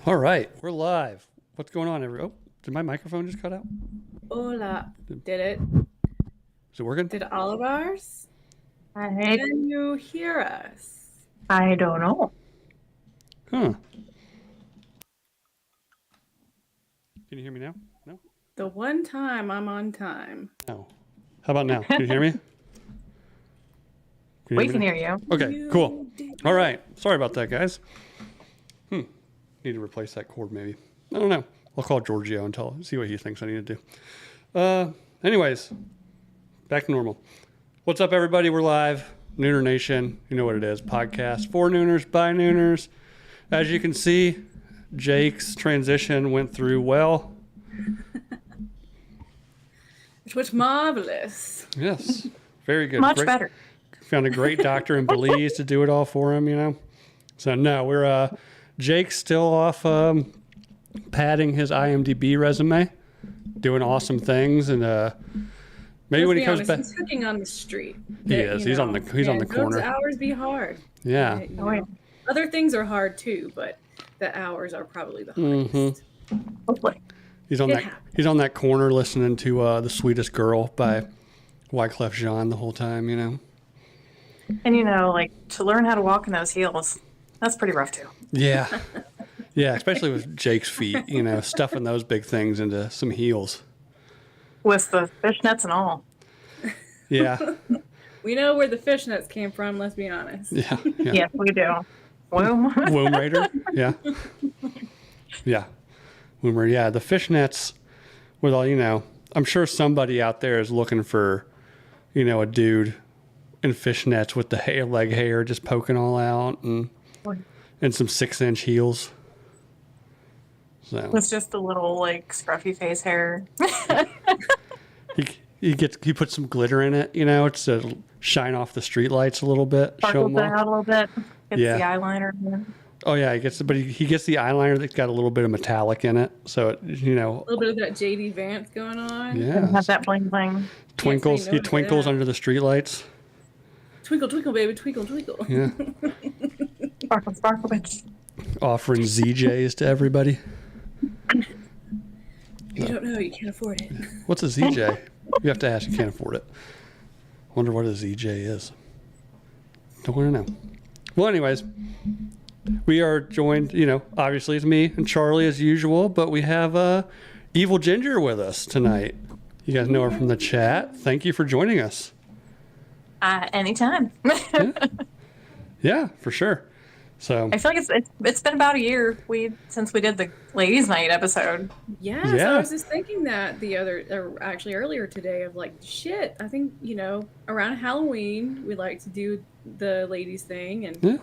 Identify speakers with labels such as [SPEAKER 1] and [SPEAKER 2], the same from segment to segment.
[SPEAKER 1] All right, we're live. What's going on? Oh, did my microphone just cut out?
[SPEAKER 2] Hola. Did it?
[SPEAKER 1] Is it working?
[SPEAKER 2] Did all of ours?
[SPEAKER 3] I
[SPEAKER 2] Can you hear us?
[SPEAKER 3] don't know.
[SPEAKER 1] Huh. Can you hear me now? No?
[SPEAKER 2] The one time I'm on time.
[SPEAKER 1] No. How about now? Can you hear me?
[SPEAKER 3] We can hear you.
[SPEAKER 1] Okay, cool. All right. Sorry about that, guys. Need to replace that cord maybe. I don't know. I'll call Giorgio and see what he thinks I need to do. Anyways, back to normal. What's up, everybody? We're live. Nooner Nation. You know what it is. Podcast for Nooners by Nooners. As you can see, Jake's transition went through well.
[SPEAKER 2] Which was marvelous.
[SPEAKER 1] Yes. Very good.
[SPEAKER 3] Much better.
[SPEAKER 1] Found a great doctor in Belize to do it all for him, you know. So no, we're Jake's still off padding his IMDb resume, doing awesome things, and maybe when he comes back,
[SPEAKER 2] he's cooking on the street.
[SPEAKER 1] He is. He's on the corner.
[SPEAKER 2] Those hours be hard.
[SPEAKER 1] Yeah.
[SPEAKER 2] Other things are hard too, but the hours are probably the hardest.
[SPEAKER 3] Hopefully.
[SPEAKER 1] He's on that corner listening to The Sweetest Girl by Wyclef Jean the whole time, you know.
[SPEAKER 3] And like to learn how to walk in those heels, that's pretty rough too.
[SPEAKER 1] Yeah. Yeah, especially with Jake's feet, stuffing those big things into some heels.
[SPEAKER 3] With the fishnets and all.
[SPEAKER 1] Yeah.
[SPEAKER 2] We know where the fishnets came from, let's be honest.
[SPEAKER 1] Yeah.
[SPEAKER 3] Yes, we do. Womb.
[SPEAKER 1] Womb Raider. Yeah. Yeah. Womb Raider. Yeah, the fishnets with all, I'm sure somebody out there is looking for, a dude in fishnets with the leg hair just poking all out and some 6-inch heels. So
[SPEAKER 3] With just a little scruffy face hair.
[SPEAKER 1] he puts some glitter in it, it's to shine off the streetlights a little bit, show
[SPEAKER 3] Sparkles
[SPEAKER 1] them
[SPEAKER 3] it
[SPEAKER 1] off.
[SPEAKER 3] out a little bit. Gets the eyeliner in.
[SPEAKER 1] Oh yeah, he gets the eyeliner that's got a little bit of metallic in it, so it,
[SPEAKER 2] A little bit of that JD Vance going on.
[SPEAKER 1] Yeah.
[SPEAKER 3] Have that bling bling.
[SPEAKER 1] Twinkles. He twinkles under the streetlights.
[SPEAKER 2] Twinkle, twinkle, baby, twinkle, twinkle.
[SPEAKER 1] Yeah.
[SPEAKER 3] Sparkle, sparkle, bitch.
[SPEAKER 1] Offering ZJs to everybody.
[SPEAKER 2] You don't know, you can't afford it.
[SPEAKER 1] What's a ZJ? You have to ask. You can't afford it. Wonder what a ZJ is. Don't want to know. Well, anyways, we are joined. Obviously it's me and Charlie as usual, but we have Evil Ginger with us tonight. You guys know her from the chat. Thank you for joining us.
[SPEAKER 3] Anytime.
[SPEAKER 1] Yeah, for sure. So
[SPEAKER 3] I feel like it's been about a year since we did the ladies' night episode.
[SPEAKER 2] Yes,
[SPEAKER 1] Yeah.
[SPEAKER 2] I was just thinking that earlier today of shit, I think, around Halloween, we like to do the ladies thing and
[SPEAKER 1] yeah.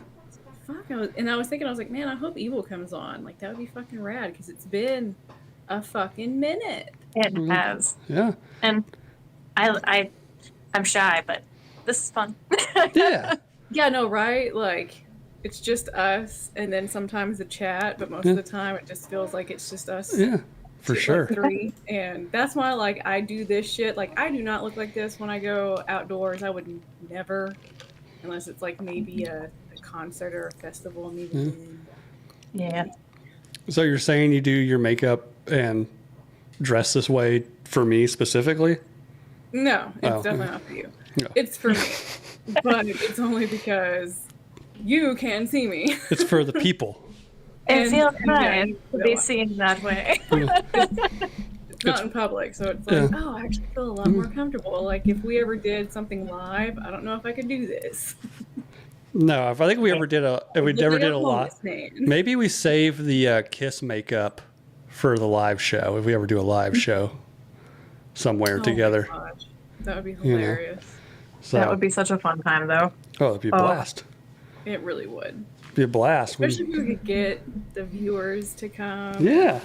[SPEAKER 2] fuck, I was thinking, man, I hope Evil comes on. That would be fucking rad because it's been a fucking minute.
[SPEAKER 3] It has.
[SPEAKER 1] Yeah.
[SPEAKER 3] And I'm shy, but this is fun.
[SPEAKER 1] Yeah.
[SPEAKER 2] Yeah, no, right? It's just us and then sometimes the chat, but most of the time it just feels like it's just us.
[SPEAKER 1] Yeah, for sure.
[SPEAKER 2] Three. And that's why I do this shit. I do not look like this when I go outdoors. I would never, unless it's maybe a concert or a festival, maybe then.
[SPEAKER 3] Yeah.
[SPEAKER 1] So you're saying you do your makeup and dress this way for me specifically?
[SPEAKER 2] No, it's definitely not for you.
[SPEAKER 1] No.
[SPEAKER 2] It's for me. But it's only because you can see me.
[SPEAKER 1] It's for the people.
[SPEAKER 3] It feels
[SPEAKER 2] yeah,
[SPEAKER 3] nice to be seen that way.
[SPEAKER 2] It's not in public, so it's I actually feel a lot more comfortable. If we ever did something live, I don't know if I could do this.
[SPEAKER 1] No, if we ever did a lot,
[SPEAKER 2] Man.
[SPEAKER 1] maybe we save the Kiss makeup for the live show. If we ever do a live show somewhere together.
[SPEAKER 2] My gosh. That would be hilarious.
[SPEAKER 1] So,
[SPEAKER 3] That would be such a fun time, though.
[SPEAKER 1] Oh, it'd be a blast.
[SPEAKER 2] It really would.
[SPEAKER 1] Be a blast.
[SPEAKER 2] Especially if we could get the viewers to come.
[SPEAKER 1] Yeah.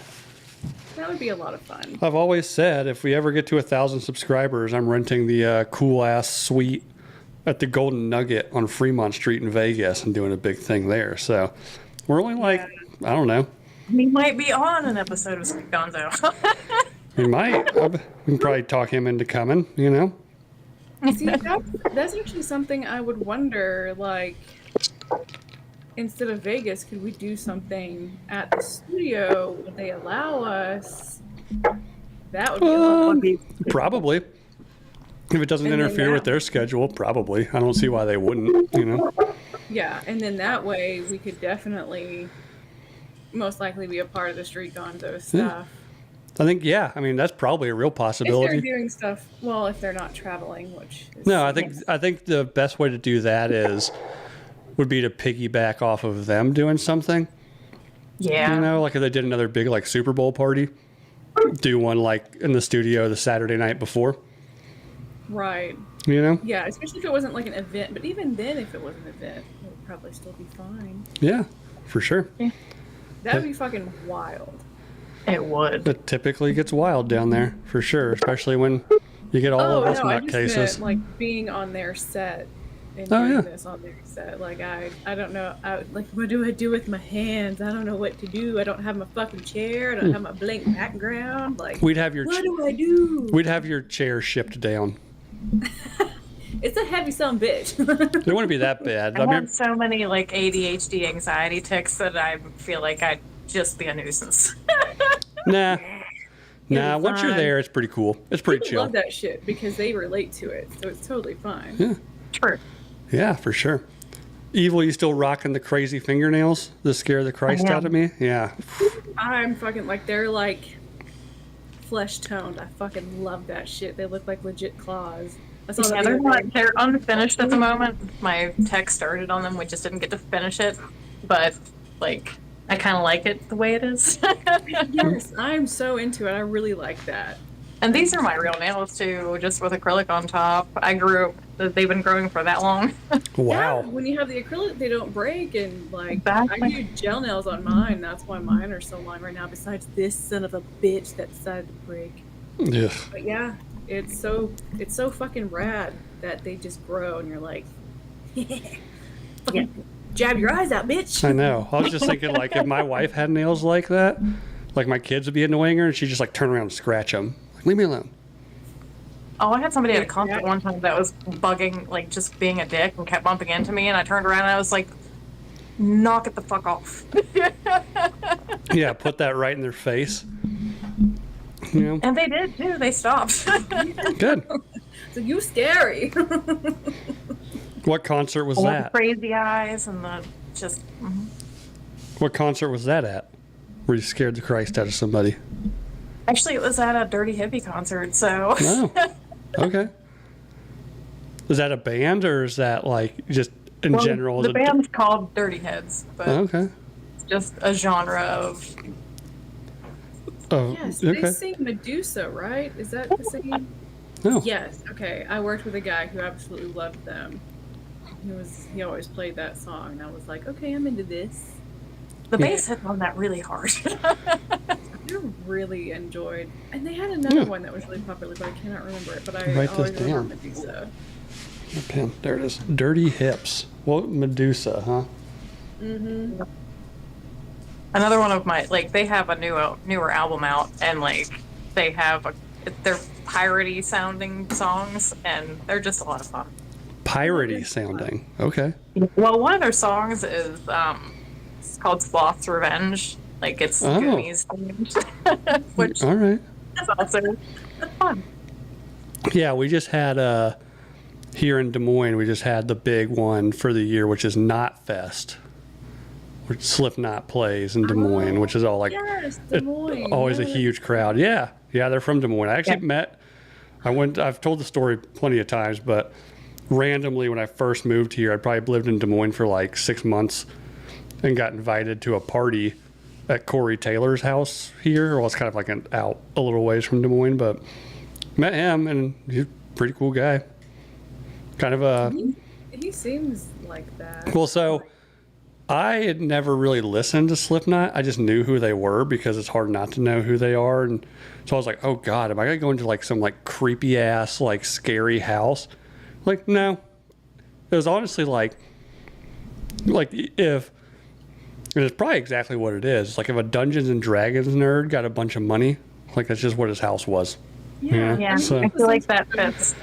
[SPEAKER 2] That would be a lot of fun.
[SPEAKER 1] I've always said if we ever get to 1,000 subscribers, I'm renting the cool ass suite at the Golden Nugget on Fremont Street in Vegas and doing a big thing there. So we're only I don't know.
[SPEAKER 3] We might be on an episode of Sweet Gonzo.
[SPEAKER 1] We might. We can probably talk him into coming,
[SPEAKER 2] See, that's actually something I would wonder, instead of Vegas, could we do something at the studio? Would they allow us? That would be a lot.
[SPEAKER 1] Probably. If it doesn't
[SPEAKER 2] And then
[SPEAKER 1] interfere with
[SPEAKER 2] that-
[SPEAKER 1] their schedule, probably. I don't see why they wouldn't, you know.
[SPEAKER 2] Yeah, and then that way we could definitely, most likely, be a part of the Street Gonzo stuff.
[SPEAKER 1] I think, yeah. I mean, that's probably a real
[SPEAKER 2] If they're
[SPEAKER 1] possibility.
[SPEAKER 2] doing stuff, well, if they're not traveling, which is,
[SPEAKER 1] No, I think the best way to do that would be to piggyback off of them doing something.
[SPEAKER 3] Yeah.
[SPEAKER 1] You know, like if they did another big like Super Bowl party, do one like in the studio the Saturday night before.
[SPEAKER 2] right.
[SPEAKER 1] You know?
[SPEAKER 2] Yeah, especially if it wasn't like an event. But even then, if it was an event, it would probably still be fine.
[SPEAKER 1] Yeah, for sure.
[SPEAKER 2] That would be fucking wild.
[SPEAKER 3] It would.
[SPEAKER 1] It typically gets wild down there, for sure, especially when you get all of us
[SPEAKER 2] I just
[SPEAKER 1] nutcases.
[SPEAKER 2] meant like being on their set and
[SPEAKER 1] Oh,
[SPEAKER 2] doing
[SPEAKER 1] yeah.
[SPEAKER 2] this on their set. Like I don't know. Like what do I do with my hands? I don't know what to do. I don't have my fucking chair. I don't have my blank background. Like
[SPEAKER 1] We'd have your
[SPEAKER 2] what do I do?
[SPEAKER 1] we'd have your chair shipped down.
[SPEAKER 2] It's a heavy son bitch.
[SPEAKER 1] It wouldn't be that bad.
[SPEAKER 3] I
[SPEAKER 1] I mean,
[SPEAKER 3] have so many like ADHD anxiety tics that I feel like I'd just be a nuisance.
[SPEAKER 1] nah.
[SPEAKER 3] be
[SPEAKER 1] Once you're
[SPEAKER 3] fine.
[SPEAKER 1] there, it's pretty cool. It's pretty
[SPEAKER 2] People
[SPEAKER 1] chill.
[SPEAKER 2] love that shit because they relate to it, so it's totally fine.
[SPEAKER 1] Yeah.
[SPEAKER 3] True.
[SPEAKER 1] Yeah, for sure. Evil, you still rocking the crazy fingernails that scare the Christ
[SPEAKER 3] am.
[SPEAKER 1] out of me? Yeah.
[SPEAKER 2] I'm fucking like they're like flesh toned. I fucking love that shit. They look like legit claws. I saw
[SPEAKER 3] Yeah,
[SPEAKER 2] that
[SPEAKER 3] they're
[SPEAKER 2] the other day.
[SPEAKER 3] they're unfinished at the moment. My tech started on them. We just didn't get to finish it, but like I kind of like it the way it is.
[SPEAKER 2] Yes, I'm so into it. I really like that.
[SPEAKER 3] And these are my real nails too, just with acrylic on top. I grew. They've been growing for that long.
[SPEAKER 1] Wow.
[SPEAKER 2] Yeah, when you have the acrylic, they don't break, and like
[SPEAKER 3] Exactly.
[SPEAKER 2] I use gel nails on mine. That's why mine are so long right now. Besides this son of a bitch that decided to break.
[SPEAKER 1] Ugh.
[SPEAKER 2] But yeah, it's so fucking rad that they just grow, and you're like, fucking jab your eyes out, bitch.
[SPEAKER 1] I know. I was just thinking, like, if my wife had nails like that, like my kids would be annoying her, and she'd just like turn around and scratch them. Like, leave me alone.
[SPEAKER 3] Oh, I had somebody at a concert one time that was bugging, like just being a dick and kept bumping into me, and I turned around and I was like, knock it the fuck off.
[SPEAKER 1] Yeah, put that right in their face. You know,
[SPEAKER 3] And they did too. They stopped.
[SPEAKER 1] good.
[SPEAKER 2] So you scary.
[SPEAKER 1] What concert was
[SPEAKER 3] All the
[SPEAKER 1] that?
[SPEAKER 3] crazy eyes and the just.
[SPEAKER 1] What concert was that at? Where you scared the Christ out of somebody?
[SPEAKER 3] Actually, it was at a Dirty Hippie concert, so.
[SPEAKER 1] Oh, okay. Is that a band or is that like just in
[SPEAKER 3] Well,
[SPEAKER 1] general?
[SPEAKER 3] the
[SPEAKER 1] as a-
[SPEAKER 3] band's called Dirty Heads, but
[SPEAKER 1] Okay.
[SPEAKER 3] it's just a genre of.
[SPEAKER 1] Oh,
[SPEAKER 2] Yes, they
[SPEAKER 1] okay.
[SPEAKER 2] sing Medusa, right? Is that the same?
[SPEAKER 1] Oh,
[SPEAKER 2] Yes. Okay. I worked with a guy who absolutely loved them. He always played that song, and I was like, okay, I'm into this.
[SPEAKER 3] The bass hit on that really hard.
[SPEAKER 2] I really enjoyed, and they had another
[SPEAKER 1] Yeah.
[SPEAKER 2] one that was really popular, but I cannot remember it. But I
[SPEAKER 1] Write this
[SPEAKER 2] always remember
[SPEAKER 1] down.
[SPEAKER 2] Medusa.
[SPEAKER 1] my pen. There it is. Dirty Hips. Well, Medusa, huh?
[SPEAKER 2] Mm-hmm.
[SPEAKER 3] Another one of my like they have a newer album out, and like they have they're piratey sounding songs, and they're just a lot of fun.
[SPEAKER 1] Piratey sounding. Okay.
[SPEAKER 3] Well, one of their songs is it's called Sloth's Revenge. Like it's
[SPEAKER 1] Oh.
[SPEAKER 3] Goonies themed, which
[SPEAKER 1] All right.
[SPEAKER 3] is also fun.
[SPEAKER 1] Yeah, we just had here in Des Moines. We just had the big one for the year, which is Knot Fest, which Slipknot plays in Des Moines, which is all like
[SPEAKER 2] Yes, Des Moines.
[SPEAKER 1] always a
[SPEAKER 2] yes.
[SPEAKER 1] huge crowd. Yeah, they're from Des Moines. I actually met. I've told the story plenty of times, but randomly when I first moved here, I probably lived in Des Moines for like 6 months, and got invited to a party at Corey Taylor's house here. Well, it's kind of like out a little ways from Des Moines, but met him, and he's a pretty cool guy. Kind of a
[SPEAKER 2] He seems like that.
[SPEAKER 1] well, so I had never really listened to Slipknot. I just knew who they were because it's hard not to know who they are. And so I was like, oh God, am I going to go into like some like creepy ass, like scary house? Like, no. It was honestly like if, and it's probably exactly what it is. Like if a Dungeons and Dragons nerd got a bunch of money, like that's just what his house was.
[SPEAKER 2] Yeah,
[SPEAKER 3] Yeah,
[SPEAKER 1] So-
[SPEAKER 3] I feel like that fits.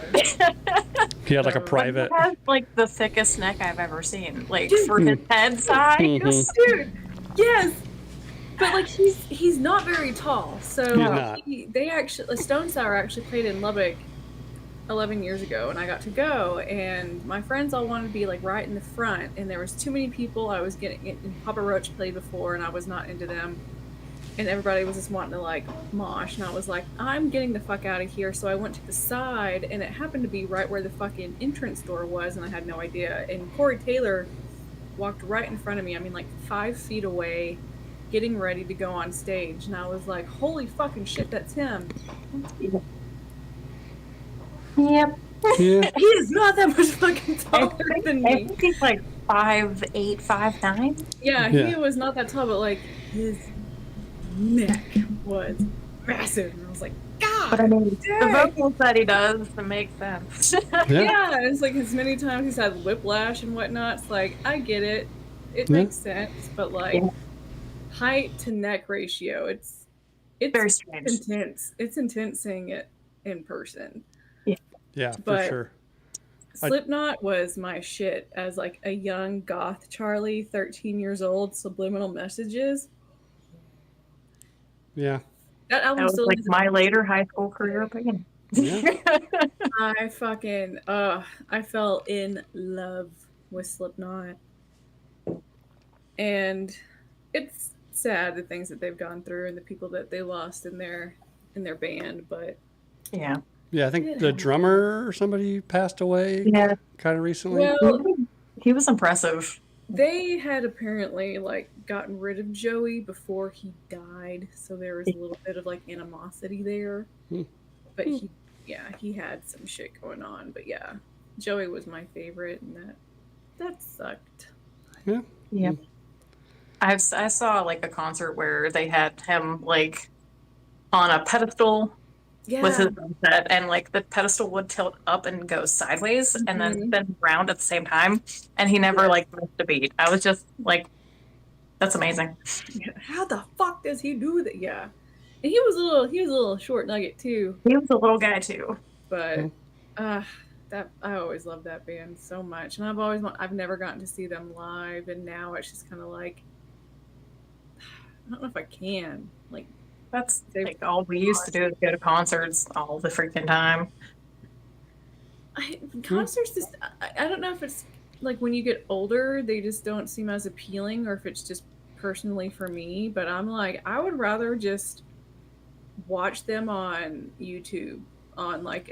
[SPEAKER 1] He had like a
[SPEAKER 2] So-
[SPEAKER 1] private.
[SPEAKER 3] He has like the thickest neck I've ever seen. Like
[SPEAKER 2] Dude.
[SPEAKER 3] for his head size.
[SPEAKER 1] Mhm.
[SPEAKER 2] Dude, yes. But like he's not very tall. So
[SPEAKER 1] He's not.
[SPEAKER 2] they actually Stone Sour actually played in Lubbock 11 years ago, and I got to go, and my friends all wanted to be like right in the front, and there was too many people. I was getting Papa Roach played before, and I was not into them, and everybody was just wanting to like mosh, and I was like, I'm getting the fuck out of here. So I went to the side, and it happened to be right where the fucking entrance door was, and I had no idea. And Corey Taylor walked right in front of me. I mean, like 5 feet away, getting ready to go on stage, and I was like, holy fucking shit, that's him.
[SPEAKER 3] Yep.
[SPEAKER 1] Yeah.
[SPEAKER 2] He is not that much fucking
[SPEAKER 3] I
[SPEAKER 2] taller than me.
[SPEAKER 3] think he's like 5'8", 5'9".
[SPEAKER 2] Yeah,
[SPEAKER 1] Yeah.
[SPEAKER 2] he was not that tall, but like his neck was massive, and I was like, God.
[SPEAKER 3] But I mean, the
[SPEAKER 2] dang.
[SPEAKER 3] vocals that he does to make sense.
[SPEAKER 1] Yeah.
[SPEAKER 2] Yeah, it's like as many times he's had whiplash and whatnot. It's like I get it, it
[SPEAKER 1] Yeah.
[SPEAKER 2] makes sense, but like
[SPEAKER 3] Yeah.
[SPEAKER 2] height to neck ratio, it's
[SPEAKER 3] Very strange.
[SPEAKER 2] intense. It's intense seeing it in person.
[SPEAKER 1] Yeah, for
[SPEAKER 2] But-
[SPEAKER 1] sure.
[SPEAKER 2] Slipknot was my shit as like a young goth Charlie, 13 years old. Subliminal Messages.
[SPEAKER 1] Yeah.
[SPEAKER 2] That album
[SPEAKER 3] That was
[SPEAKER 2] still
[SPEAKER 3] like
[SPEAKER 2] is
[SPEAKER 3] my later high school career band.
[SPEAKER 1] Yeah.
[SPEAKER 2] I fucking I fell in love with Slipknot. And it's sad the things that they've gone through and the people that they lost in their band, but
[SPEAKER 3] Yeah.
[SPEAKER 1] Yeah, I think
[SPEAKER 2] Yeah.
[SPEAKER 1] the drummer or somebody passed away
[SPEAKER 3] Yeah.
[SPEAKER 1] kind of recently.
[SPEAKER 2] well,
[SPEAKER 3] He was impressive.
[SPEAKER 2] they had apparently like gotten rid of Joey before he died, so there was a little bit of like animosity there.
[SPEAKER 1] Hmm.
[SPEAKER 2] But he had some shit going on. But yeah, Joey was my favorite, and that sucked.
[SPEAKER 1] Yeah.
[SPEAKER 3] Yeah. I saw like a concert where they had him like on a pedestal
[SPEAKER 2] Yeah,
[SPEAKER 3] with his set, and like the pedestal would tilt up and go sideways and then
[SPEAKER 2] Mhm.
[SPEAKER 3] spin around at the same time, and he never
[SPEAKER 2] Yes.
[SPEAKER 3] like missed a beat. I was just like, that's amazing.
[SPEAKER 2] how the fuck does he do that? Yeah, and he was a little short nugget too.
[SPEAKER 3] He was a little guy too.
[SPEAKER 2] But
[SPEAKER 1] Mhm.
[SPEAKER 2] that I always loved that band so much, and I've never gotten to see them live, and now it's just kind of like I don't know if I can like.
[SPEAKER 3] That's
[SPEAKER 2] They-
[SPEAKER 3] like all we used to do is go to concerts all the freaking time.
[SPEAKER 2] Concerts just I don't know if it's like when you get older they just don't seem as appealing, or if it's just personally for me, but I'm like I would rather just watch them on YouTube on like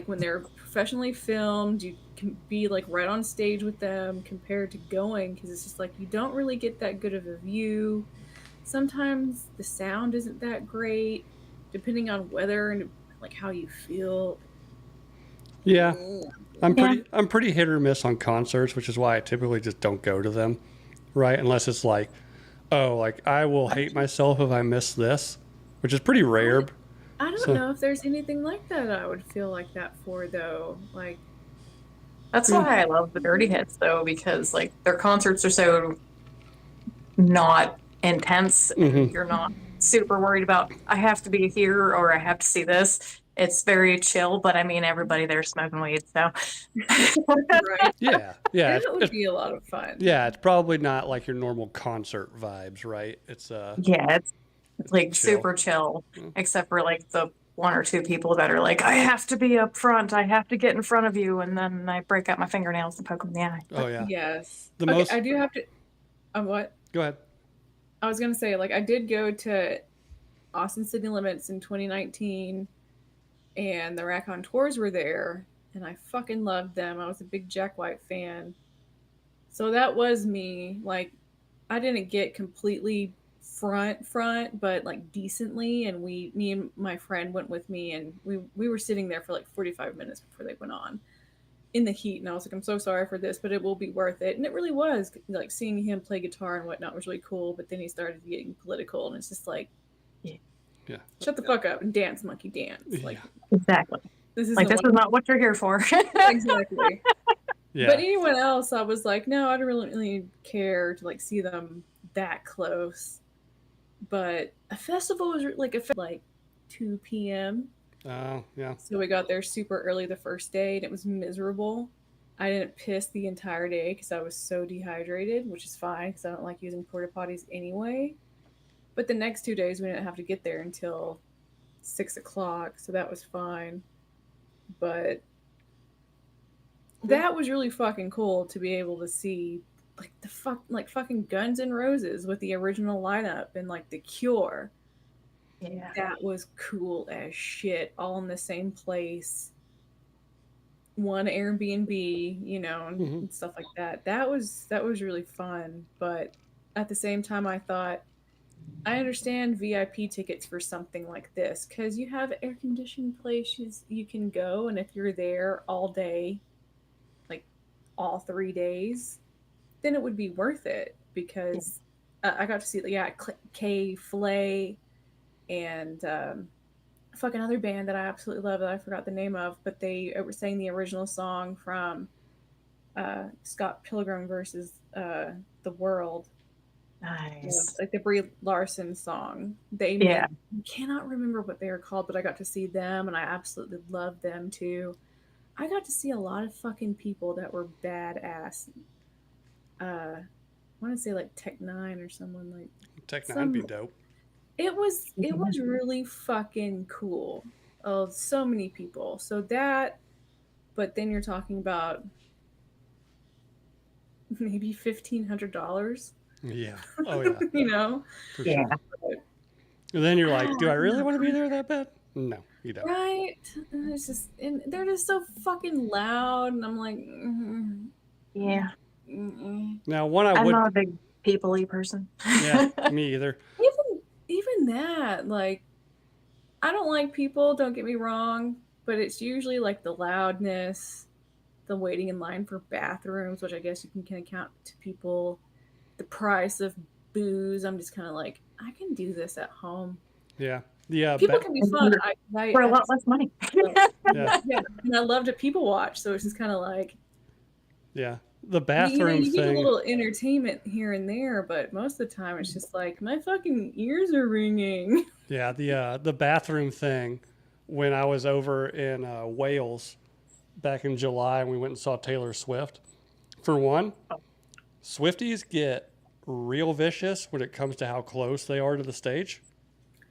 [SPEAKER 2] when they're professionally filmed. You can be like right on stage with them compared to going, because it's just like you don't really get that good of a view. Sometimes the sound isn't that great depending on whether and like how you feel.
[SPEAKER 1] Yeah. I'm
[SPEAKER 3] Yeah.
[SPEAKER 1] pretty hit or miss on concerts, which is why I typically just don't go to them. Right? Unless it's like, oh, like I will hate myself if I miss this, which is pretty rare.
[SPEAKER 2] I don't
[SPEAKER 1] So-
[SPEAKER 2] know if there's anything like that I would feel like that for though. Like
[SPEAKER 3] That's why I love the Dirty Hits though, because like their concerts are so not intense, and
[SPEAKER 1] Mhm.
[SPEAKER 3] you're not super worried about I have to be here or I have to see this. It's very chill, but I mean everybody there's smoking weed, so
[SPEAKER 2] right.
[SPEAKER 1] Yeah. Yeah.
[SPEAKER 2] That
[SPEAKER 1] It's,
[SPEAKER 2] would
[SPEAKER 1] it's,
[SPEAKER 2] be a lot of fun.
[SPEAKER 1] yeah. It's probably not like your normal concert vibes, right? It's
[SPEAKER 3] yeah, it's like
[SPEAKER 1] Chill.
[SPEAKER 3] super chill,
[SPEAKER 1] Mm.
[SPEAKER 3] except for like the one or two people that are like, I have to be up front, I have to get in front of you, and then I break out my fingernails and poke them in the eye.
[SPEAKER 1] oh yeah.
[SPEAKER 2] Yes.
[SPEAKER 1] The
[SPEAKER 2] Okay,
[SPEAKER 1] most-
[SPEAKER 2] I do have to. What?
[SPEAKER 1] Go ahead.
[SPEAKER 2] I was gonna say, like, I did go to Austin City Limits in 2019, and the Rack-On Tours were there, and I fucking loved them. I was a big Jack White fan, so that was me. Like, I didn't get completely front, but like decently. And me and my friend went with me, and we were sitting there for like 45 minutes before they went on in the heat, and I was like, I'm so sorry for this, but it will be worth it. And it really was. Like seeing him play guitar and whatnot was really cool, but then he started getting political, and it's just like,
[SPEAKER 1] Yeah.
[SPEAKER 2] shut the fuck up and dance, monkey dance. Like
[SPEAKER 3] Exactly.
[SPEAKER 2] this is
[SPEAKER 3] Like this is not what you're here for.
[SPEAKER 2] exactly.
[SPEAKER 1] Yeah.
[SPEAKER 2] But anyone else, I was like, no, I don't really care to like see them that close. But a festival was like 2 p.m.
[SPEAKER 1] Yeah.
[SPEAKER 2] So we got there super early the first day, and it was miserable. I didn't piss the entire day because I was so dehydrated, which is fine because I don't like using porta potties anyway. But the next 2 days we didn't have to get there until 6 o'clock, so that was fine. But that was really fucking cool to be able to see like like fucking Guns N' Roses with the original lineup and like The Cure.
[SPEAKER 3] Yeah.
[SPEAKER 2] That was cool as shit, all in the same place. One Airbnb, you know, and stuff like that. That was really fun, but at the same time I thought I understand VIP tickets for something like this because you have air conditioned places you can go, and if you're there all day, like all 3 days, then it would be worth it because I got to see, yeah, K Flay and fucking other band that I absolutely love that I forgot the name of, but they were saying the original song from Scott Pilgrim versus the World.
[SPEAKER 3] Nice.
[SPEAKER 2] Like the Brie Larson song. They made,
[SPEAKER 3] Yeah.
[SPEAKER 2] I cannot remember what they were called, but I got to see them and I absolutely loved them too. I got to see a lot of fucking people that were badass. I want to say like Tech Nine or someone like
[SPEAKER 1] Tech 9 would be
[SPEAKER 2] some.
[SPEAKER 1] dope.
[SPEAKER 2] It was really fucking cool. Oh, so many people. So that, but then you're talking about maybe $1,500.
[SPEAKER 1] Yeah. Oh, yeah.
[SPEAKER 2] You know,
[SPEAKER 1] For
[SPEAKER 3] Yeah.
[SPEAKER 1] sure. And then you're like, do I really want to be there that bad? No, you don't.
[SPEAKER 2] right? And it's just, and they're just so fucking loud, and I'm like,
[SPEAKER 3] Yeah.
[SPEAKER 1] Now, one I
[SPEAKER 3] I'm
[SPEAKER 1] would.
[SPEAKER 3] not a big people-y person.
[SPEAKER 1] Yeah, me either.
[SPEAKER 2] even that, like, I don't like people. Don't get me wrong, but it's usually like the loudness, the waiting in line for bathrooms, which I guess you can account to people, the price of booze. I'm just kind of like, I can do this at home.
[SPEAKER 1] Yeah. Yeah.
[SPEAKER 2] People can be fun.
[SPEAKER 3] For a lot less money.
[SPEAKER 1] Yeah.
[SPEAKER 2] Yeah, and I love to people watch, so it's just kind of like,
[SPEAKER 1] Yeah. The
[SPEAKER 2] you know,
[SPEAKER 1] bathroom
[SPEAKER 2] you get a
[SPEAKER 1] thing.
[SPEAKER 2] little entertainment here and there, but most of the time it's just like my fucking ears are ringing.
[SPEAKER 1] Yeah. The bathroom thing. When I was over in Wales back in July and we went and saw Taylor Swift. For one, Swifties get real vicious when it comes to how close they are to the stage.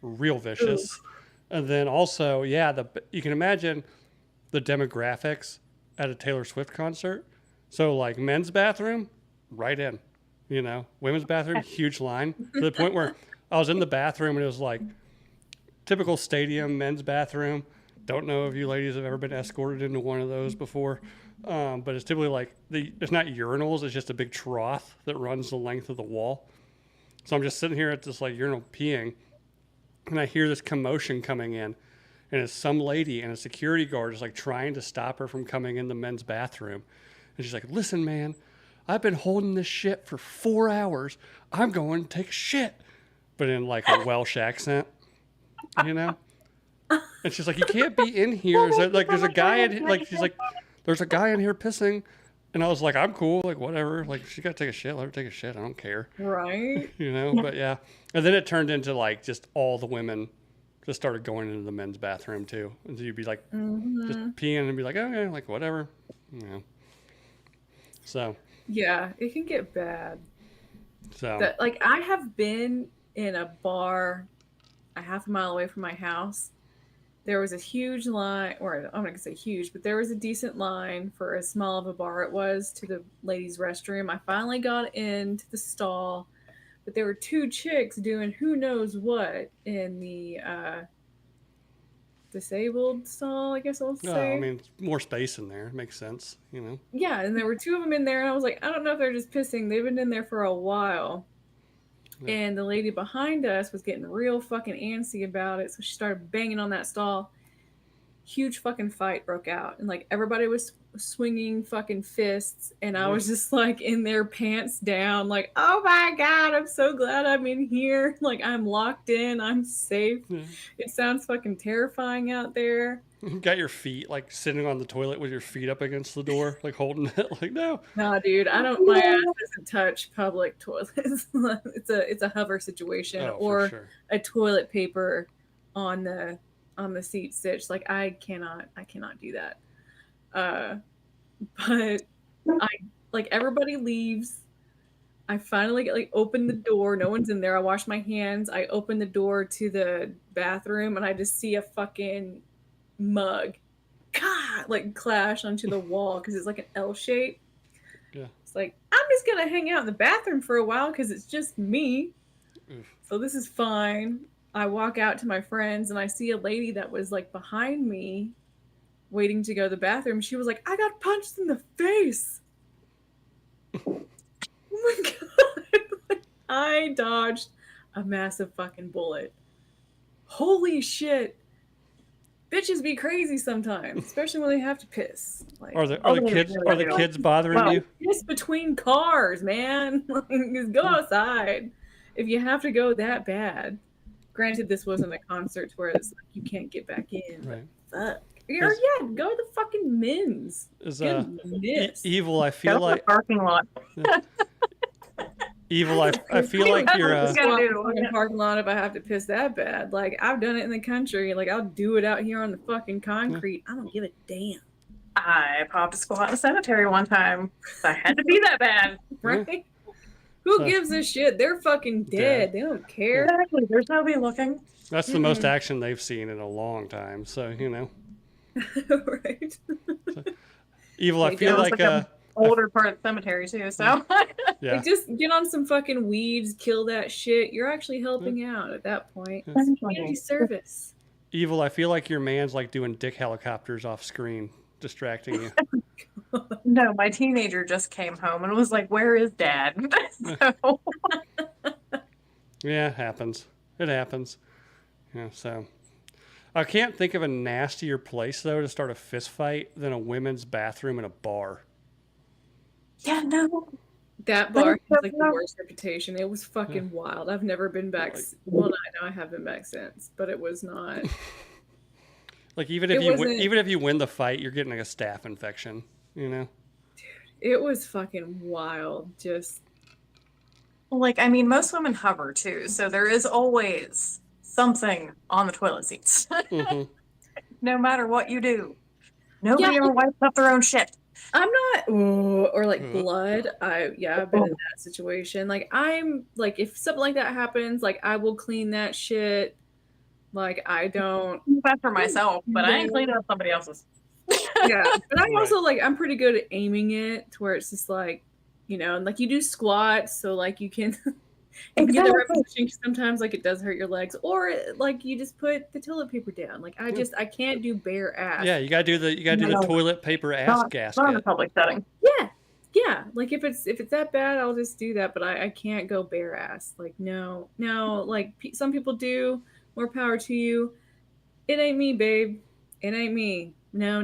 [SPEAKER 1] Real vicious. And then also, yeah, you can imagine the demographics at a Taylor Swift concert. So like men's bathroom, right in. You know, women's bathroom, huge line. To the point where I was in the bathroom and it was like typical stadium men's bathroom. Don't know if you ladies have ever been escorted into one of those before. But it's typically like it's not urinals, it's just a big trough that runs the length of the wall. So I'm just sitting here at this like urinal peeing, and I hear this commotion coming in, and it's some lady and a security guard is like trying to stop her from coming in the men's bathroom. And she's like, "Listen, man, I've been holding this shit for 4 hours. I'm going to take a shit," but in like a Welsh accent, you know. And she's like, "You can't be in here." So, like, there's a guy in like she's like, "There's a guy in here pissing," and I was like, "I'm cool, like whatever. Like she got to take a shit, let her take a shit. I don't care."
[SPEAKER 2] Right?
[SPEAKER 1] You know. But yeah, and then it turned into like just all the women just started going into the men's bathroom too, and so you'd be like just peeing and be like, "Okay, like whatever," you know. So
[SPEAKER 2] Yeah, it can get bad.
[SPEAKER 1] so
[SPEAKER 2] That, like, I have been in a bar a half a mile away from my house. There was a huge line, or I'm not gonna say huge, but there was a decent line for as small of a bar it was to the ladies' restroom. I finally got into the stall, but there were two chicks doing who knows what in the disabled stall, I guess I'll
[SPEAKER 1] no,
[SPEAKER 2] say.
[SPEAKER 1] I mean more space in there makes sense, you know.
[SPEAKER 2] Yeah, and there were two of them in there, and I was like, I don't know if they're just pissing. They've been in there for a while.
[SPEAKER 1] Yeah.
[SPEAKER 2] And the lady behind us was getting real fucking antsy about it, so she started banging on that stall. Huge fucking fight broke out, and like everybody was swinging fucking fists, and I was just like in there, pants down, like, oh my god, I'm so glad I'm in here. Like I'm locked in, I'm safe.
[SPEAKER 1] Yeah.
[SPEAKER 2] It sounds fucking terrifying out there.
[SPEAKER 1] You got your feet like sitting on the toilet with your feet up against the door, like holding it. Like no,
[SPEAKER 2] Nah, dude, I don't. My ass doesn't touch public toilets. It's a hover situation,
[SPEAKER 1] oh,
[SPEAKER 2] or
[SPEAKER 1] for sure.
[SPEAKER 2] a toilet paper on the on the seat stitched. Like I cannot do that. But I like everybody leaves. I finally get like open the door. No one's in there. I wash my hands. I open the door to the bathroom and I just see a fucking mug, like clash onto the wall because it's like an L shape.
[SPEAKER 1] Yeah.
[SPEAKER 2] It's like I'm just gonna hang out in the bathroom for a while because it's just me.
[SPEAKER 1] Oof.
[SPEAKER 2] So this is fine. I walk out to my friends and I see a lady that was like behind me, waiting to go to the bathroom. She was like, "I got punched in the face." Oh my god. I dodged a massive fucking bullet. Holy shit. Bitches be crazy sometimes, especially when they have to piss. Like,
[SPEAKER 1] Are the kids bothering you?
[SPEAKER 2] piss between cars, man. Like, just go outside if you have to go that bad. Granted, this wasn't a concert where it's like you can't get back in.
[SPEAKER 1] Right.
[SPEAKER 2] But fuck. Or yeah, go to the fucking Men's.
[SPEAKER 1] Is
[SPEAKER 2] Evil.
[SPEAKER 1] I feel
[SPEAKER 3] Go to
[SPEAKER 1] like
[SPEAKER 3] the parking lot.
[SPEAKER 1] Evil. I feel like you're.
[SPEAKER 2] Go out in the fucking parking lot if I have to piss that bad. Like I've done it in the country. Like I'll do it out here on the fucking concrete. I don't give a damn.
[SPEAKER 3] I popped a squat in the cemetery one time. I had to be that bad.
[SPEAKER 2] Right? Who gives a shit? They're fucking dead. They don't care.
[SPEAKER 3] Exactly. There's nobody looking.
[SPEAKER 1] That's the most action they've seen in a long time. So
[SPEAKER 2] Right.
[SPEAKER 1] Evil. I feel like
[SPEAKER 3] older part of the cemetery too. So
[SPEAKER 1] yeah.
[SPEAKER 2] Like, just get on some fucking weeds, kill that shit. You're actually helping out at that point. It's community service.
[SPEAKER 1] Evil. I feel like your man's like doing dick helicopters off screen, distracting you.
[SPEAKER 3] No, my teenager just came home and was like, "Where is Dad?" So
[SPEAKER 1] Yeah, it happens. It happens. Yeah, so I can't think of a nastier place though to start a fist fight than a women's bathroom in a bar.
[SPEAKER 3] yeah, no.
[SPEAKER 2] That bar has like the worst reputation. It was fucking wild. I've never been back. Well, I have been back since, but it was not.
[SPEAKER 1] Like even if you win the fight, you're getting like a staph infection. Dude,
[SPEAKER 2] it was fucking wild. Just
[SPEAKER 3] Like, I mean, most women hover too, so there is always something on the toilet seats.
[SPEAKER 1] mm-hmm.
[SPEAKER 3] No matter what you do. Nobody ever wipes up their own shit.
[SPEAKER 2] I'm not, or like blood. I've been in that situation. Like I'm like, if something like that happens, like I will clean that shit. Like I don't.
[SPEAKER 3] That's for myself, but I ain't cleaning up somebody else's.
[SPEAKER 2] Yeah, but I'm also like I'm pretty good at aiming it to where it's just like, and like you do squats, so like you can. You get the repetition. Sometimes like it does hurt your legs, or like you just put the toilet paper down. Like I can't do bare ass.
[SPEAKER 1] Yeah, you gotta do the toilet paper ass gasket.
[SPEAKER 3] Not in a public setting.
[SPEAKER 2] Yeah. Like if it's that bad, I'll just do that. But I can't go bare ass. Like no. Like some people do. More power to you. It ain't me, babe. It ain't me. No.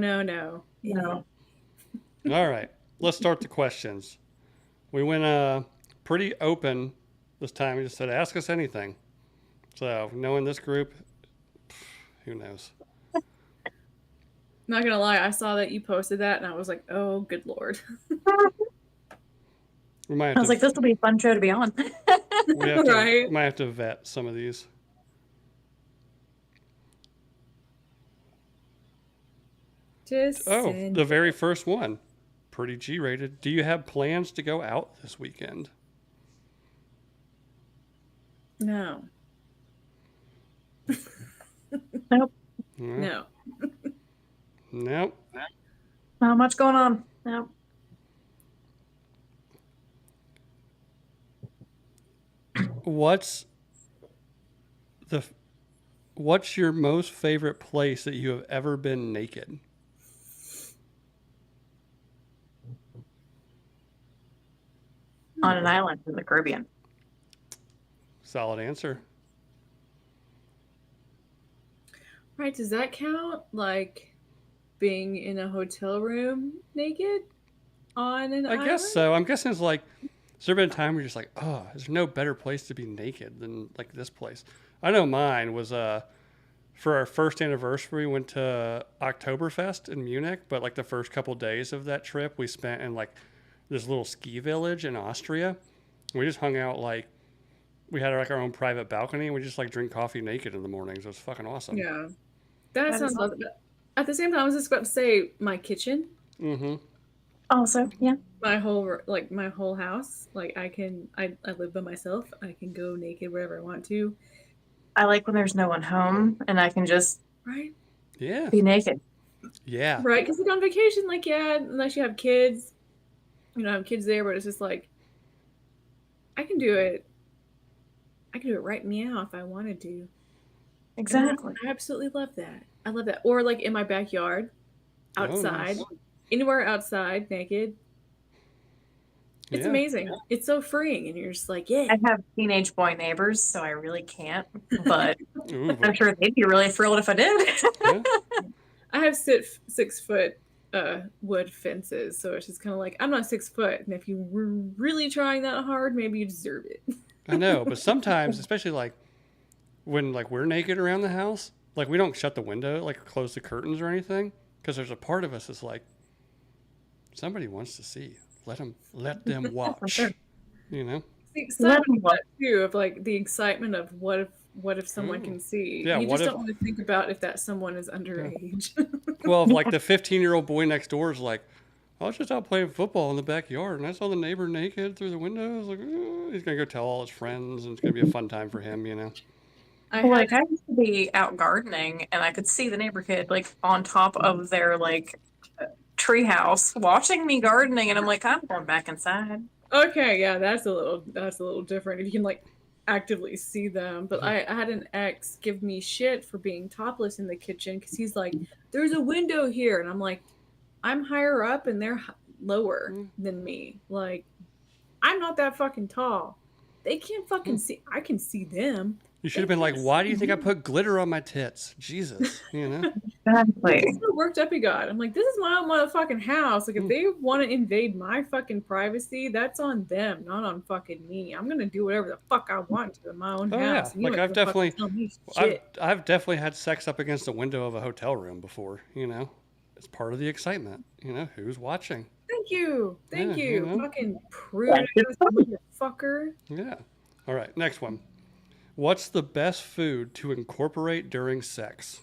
[SPEAKER 1] All right, let's start the questions. We went pretty open this time. We just said, ask us anything. So knowing this group, who knows?
[SPEAKER 2] Not gonna lie, I saw that you posted that and I was like, oh, good lord.
[SPEAKER 3] I was like, this will be a fun show to be on.
[SPEAKER 1] We might have to vet some of these. The very first one. Pretty G-rated. Do you have plans to go out this weekend?
[SPEAKER 2] No.
[SPEAKER 3] Nope.
[SPEAKER 2] No.
[SPEAKER 1] Nope.
[SPEAKER 3] Not much going on. Nope.
[SPEAKER 1] What's your most favorite place that you have ever been naked?
[SPEAKER 3] On an island in the Caribbean.
[SPEAKER 1] Solid answer.
[SPEAKER 2] Right, does that count? Like being in a hotel room naked on an island?
[SPEAKER 1] I guess so. I'm guessing it's like, has there been a time where you're just like, oh, there's no better place to be naked than like this place? I know mine was for our first anniversary, we went to Oktoberfest in Munich, but like the first couple days of that trip we spent in like this little ski village in Austria. We just hung out, like we had like our own private balcony and we just like drink coffee naked in the mornings. It was fucking awesome.
[SPEAKER 2] Yeah. That
[SPEAKER 3] That
[SPEAKER 2] sounds
[SPEAKER 3] is
[SPEAKER 2] lovely. But at the same time, I was just about to say my kitchen,
[SPEAKER 1] Mm-hmm.
[SPEAKER 3] Also, yeah.
[SPEAKER 2] my whole house. Like I live by myself. I can go naked wherever I want to.
[SPEAKER 3] I like when there's no one home and I can just
[SPEAKER 2] Right.
[SPEAKER 1] Yeah.
[SPEAKER 3] be naked.
[SPEAKER 1] Yeah.
[SPEAKER 2] Right. Because like on vacation, like yeah, unless you have kids, you know, I have kids there, but it's just like I can do it. I can do it right meow if I wanted to.
[SPEAKER 3] Exactly.
[SPEAKER 2] I absolutely love that. I love that. Or like in my backyard,
[SPEAKER 1] Oh,
[SPEAKER 2] outside,
[SPEAKER 1] nice.
[SPEAKER 2] anywhere outside, naked. It's
[SPEAKER 1] Yeah.
[SPEAKER 2] amazing. It's so freeing, and you're just like, yeah.
[SPEAKER 3] I have teenage boy neighbors, so I really can't. But
[SPEAKER 1] Ooh,
[SPEAKER 3] I'm sure they'd be really thrilled if I did.
[SPEAKER 1] yeah.
[SPEAKER 2] I have 6 foot wood fences, so it's just kind of like I'm not 6 foot, and if you were really trying that hard, maybe you deserve it.
[SPEAKER 1] I know, but sometimes, especially like when like we're naked around the house, like we don't shut the window, like close the curtains or anything, because there's a part of us that's like, somebody wants to see. Let them watch.
[SPEAKER 3] sure.
[SPEAKER 1] You know?
[SPEAKER 2] See,
[SPEAKER 3] Let
[SPEAKER 2] some
[SPEAKER 3] 'em
[SPEAKER 2] of
[SPEAKER 3] look.
[SPEAKER 2] that too of like the excitement of what if someone
[SPEAKER 1] Ooh.
[SPEAKER 2] can see.
[SPEAKER 1] Yeah,
[SPEAKER 2] You
[SPEAKER 1] what
[SPEAKER 2] just
[SPEAKER 1] if-
[SPEAKER 2] don't want to think about if that someone is underage.
[SPEAKER 1] Well, if like the 15-year-old boy next door is like, I was just out playing football in the backyard and I saw the neighbor naked through the window. I was like, he's gonna go tell all his friends and it's gonna be a fun time for him, you know?
[SPEAKER 2] I
[SPEAKER 3] Well,
[SPEAKER 2] had
[SPEAKER 3] like I used to be out gardening and I could see the neighbor kid like on top of their like treehouse watching me gardening and I'm like, I'm going back inside.
[SPEAKER 2] okay, yeah, that's a little different if you can like actively see them. But I had an ex give me shit for being topless in the kitchen because he's like, "There's a window here," and I'm like, "I'm higher up and they're lower than me. Like, I'm not that fucking tall. They can't fucking see. I can see them."
[SPEAKER 1] You should have been like, why do you think I put glitter on my tits? Jesus, you know?
[SPEAKER 3] Exactly.
[SPEAKER 2] That's how worked up he got. I'm like, this is my own motherfucking house. Like, if they want to invade my fucking privacy, that's on them, not on fucking me. I'm gonna do whatever the fuck I want to in my own
[SPEAKER 1] Oh
[SPEAKER 2] house.
[SPEAKER 1] yeah,
[SPEAKER 2] and you
[SPEAKER 1] like
[SPEAKER 2] ain't
[SPEAKER 1] I've
[SPEAKER 2] gonna fucking
[SPEAKER 1] definitely,
[SPEAKER 2] tell me
[SPEAKER 1] I've
[SPEAKER 2] shit.
[SPEAKER 1] I've definitely had sex up against the window of a hotel room before. You know, it's part of the excitement. You know, who's watching?
[SPEAKER 2] Thank you, thank
[SPEAKER 1] Yeah,
[SPEAKER 2] you,
[SPEAKER 1] you know.
[SPEAKER 2] fucking prude motherfucker.
[SPEAKER 1] Yeah. All right, next one. What's the best food to incorporate during sex?